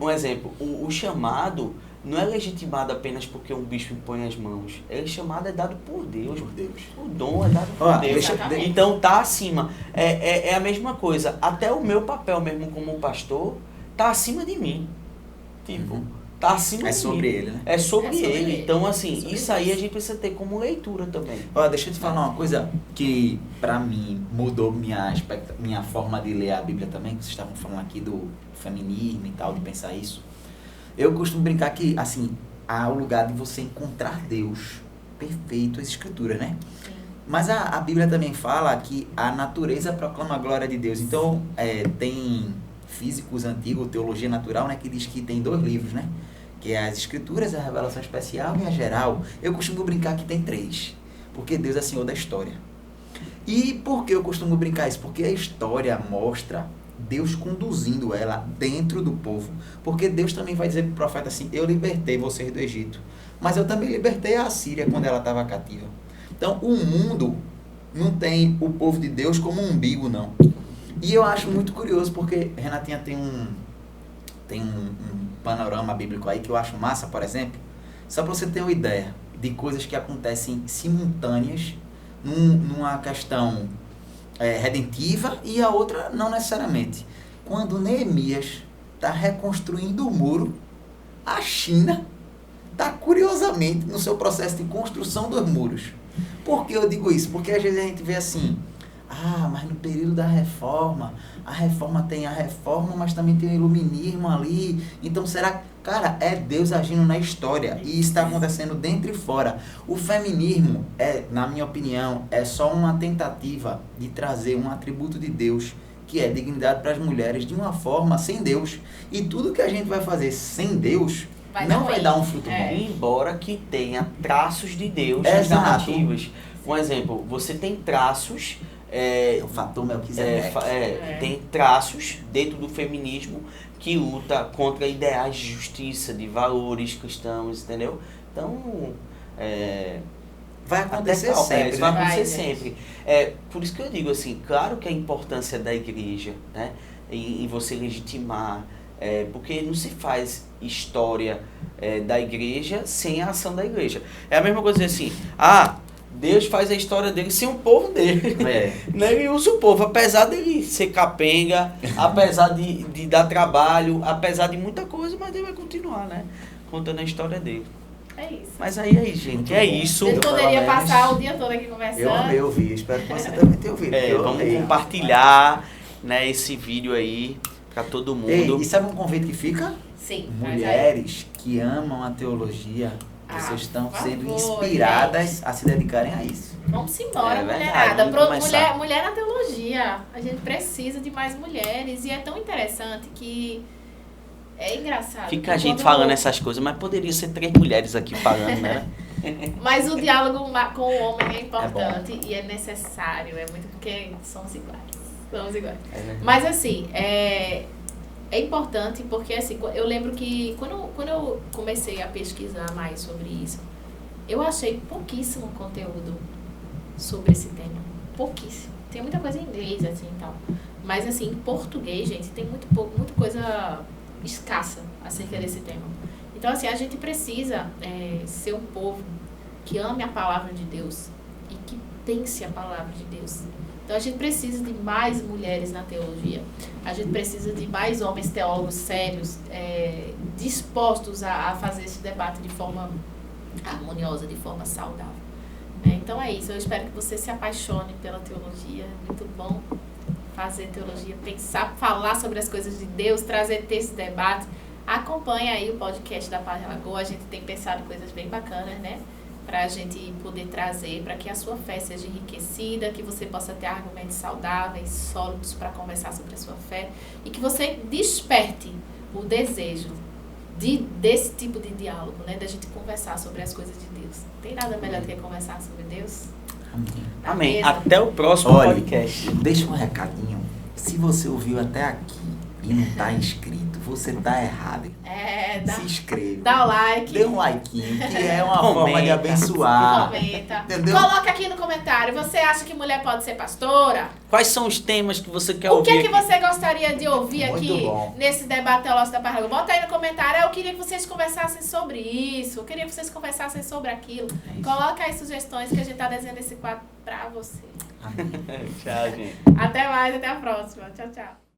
Um exemplo, o chamado não é legitimado apenas porque um bispo impõe as mãos. O chamado é dado por Deus. Por Deus. O dom é dado por Ó, Deus. Exatamente. Então tá acima. É a mesma coisa. Até o meu papel mesmo como pastor tá acima de mim. Tipo, Uhum. tá acima É de sobre mim. ele, né? É sobre, É sobre ele. ele. Então, assim, É sobre isso aí Deus. a gente precisa ter como leitura também. Ó, deixa eu te falar uma coisa que, pra mim, mudou minha forma de ler a Bíblia também, que vocês estavam falando aqui do feminismo e tal, de pensar isso. Eu costumo brincar que, assim, há o lugar de você encontrar Deus perfeito, as escrituras, né? Sim. Mas a Bíblia também fala que a natureza proclama a glória de Deus. Então, tem físicos antigos, teologia natural, né, que diz que tem 2 livros, né? Que é as escrituras, a revelação especial e a geral. Eu costumo brincar que tem 3, porque Deus é Senhor da história. E por que eu costumo brincar isso? Porque a história mostra Deus conduzindo ela dentro do povo. Porque Deus também vai dizer para o profeta assim, eu libertei vocês do Egito, mas eu também libertei a Assíria quando ela estava cativa. Então, o mundo não tem o povo de Deus como um umbigo, não. E eu acho muito curioso, porque Renatinha tem um panorama bíblico aí que eu acho massa, por exemplo. Só para você ter uma ideia de coisas que acontecem simultâneas numa questão redentiva e a outra não necessariamente. Quando Neemias está reconstruindo o muro, a China está curiosamente no seu processo de construção dos muros. Por que eu digo isso? Porque às vezes a gente vê assim, mas no período da reforma, a reforma tem a reforma, mas também tem o iluminismo ali. Então será, cara, é Deus agindo na história e isso está acontecendo dentro e fora. O feminismo na minha opinião, é só uma tentativa de trazer um atributo de Deus, que é dignidade para as mulheres de uma forma sem Deus. E tudo que a gente vai fazer sem Deus não vai dar um fruto bom. Embora que tenha traços de Deus Exato. nas narrativas. Um exemplo, você tem traços... O fator Melquisedeque. Tem traços dentro do feminismo que luta contra ideais de justiça, de valores cristãos, entendeu? Então, vai acontecer até sempre. isso vai né? acontecer Vai, sempre. Por isso que eu digo assim, claro que a importância da igreja, né, em você legitimar, porque não se faz história da igreja sem a ação da igreja. É a mesma coisa dizer assim, Deus faz a história dele sem o povo dele. Né? Ele usa o povo, apesar dele ser capenga, apesar de dar trabalho, apesar de muita coisa, mas ele vai continuar, né? Contando a história dele. É isso. Mas aí, gente, é isso. A gente pelo poderia menos, passar o dia todo aqui conversando. Eu amei ouvir, espero que você também tenha ouvido. eu Vamos amei. compartilhar, né, esse vídeo aí pra todo mundo. Ei, e sabe um convite que fica? Sim. mas aí- Mulheres que amam a teologia, vocês estão sendo inspiradas a se dedicarem a isso. Vamos embora, É verdade, mulherada. vamos começar. Mulher na teologia. A gente precisa de mais mulheres. E é tão interessante que é engraçado. Fica a que gente quando- falando essas coisas, mas poderia ser 3 mulheres aqui falando, né? Mas o diálogo com o homem é importante e é necessário. É muito porque somos iguais. Somos iguais. Mas assim, é importante porque assim, eu lembro que quando eu comecei a pesquisar mais sobre isso, eu achei pouquíssimo conteúdo sobre esse tema. Pouquíssimo. Tem muita coisa em inglês assim e tal. Mas, assim, em português, gente, tem muita coisa escassa acerca desse tema. Então, assim, a gente precisa ser um povo que ame a palavra de Deus e que pense a palavra de Deus. Então, a gente precisa de mais mulheres na teologia. A gente precisa de mais homens teólogos sérios, dispostos a fazer esse debate de forma harmoniosa, de forma saudável. Então, é isso. Eu espero que você se apaixone pela teologia. É muito bom fazer teologia, pensar, falar sobre as coisas de Deus, trazer texto, debate. Acompanhe aí o podcast da Parra Lagoa. A gente tem pensado em coisas bem bacanas, né? Para a gente poder trazer, para que a sua fé seja enriquecida, que você possa ter argumentos saudáveis, sólidos para conversar sobre a sua fé e que você desperte o desejo desse tipo de diálogo, né? Da gente conversar sobre as coisas de Deus. Tem nada melhor do que conversar sobre Deus? Amém. Até o próximo podcast. Deixa um recadinho. Se você ouviu até aqui e não está inscrito, você está errado. Se inscreva. Dá o like. Dê um likeinho, que é uma forma de abençoar. Comenta. Entendeu? Coloca aqui no comentário. Você acha que mulher pode ser pastora? Quais são os temas que você quer O ouvir? que é que você gostaria de ouvir aqui bom. nesse debate teológico da Parra Lagoa? Bota aí no comentário. Eu queria que vocês conversassem sobre isso. Eu queria que vocês conversassem sobre aquilo. Coloca aí sugestões que a gente está desenhando esse quadro para você. Amém. Tchau, gente. Até mais, até a próxima. Tchau, tchau.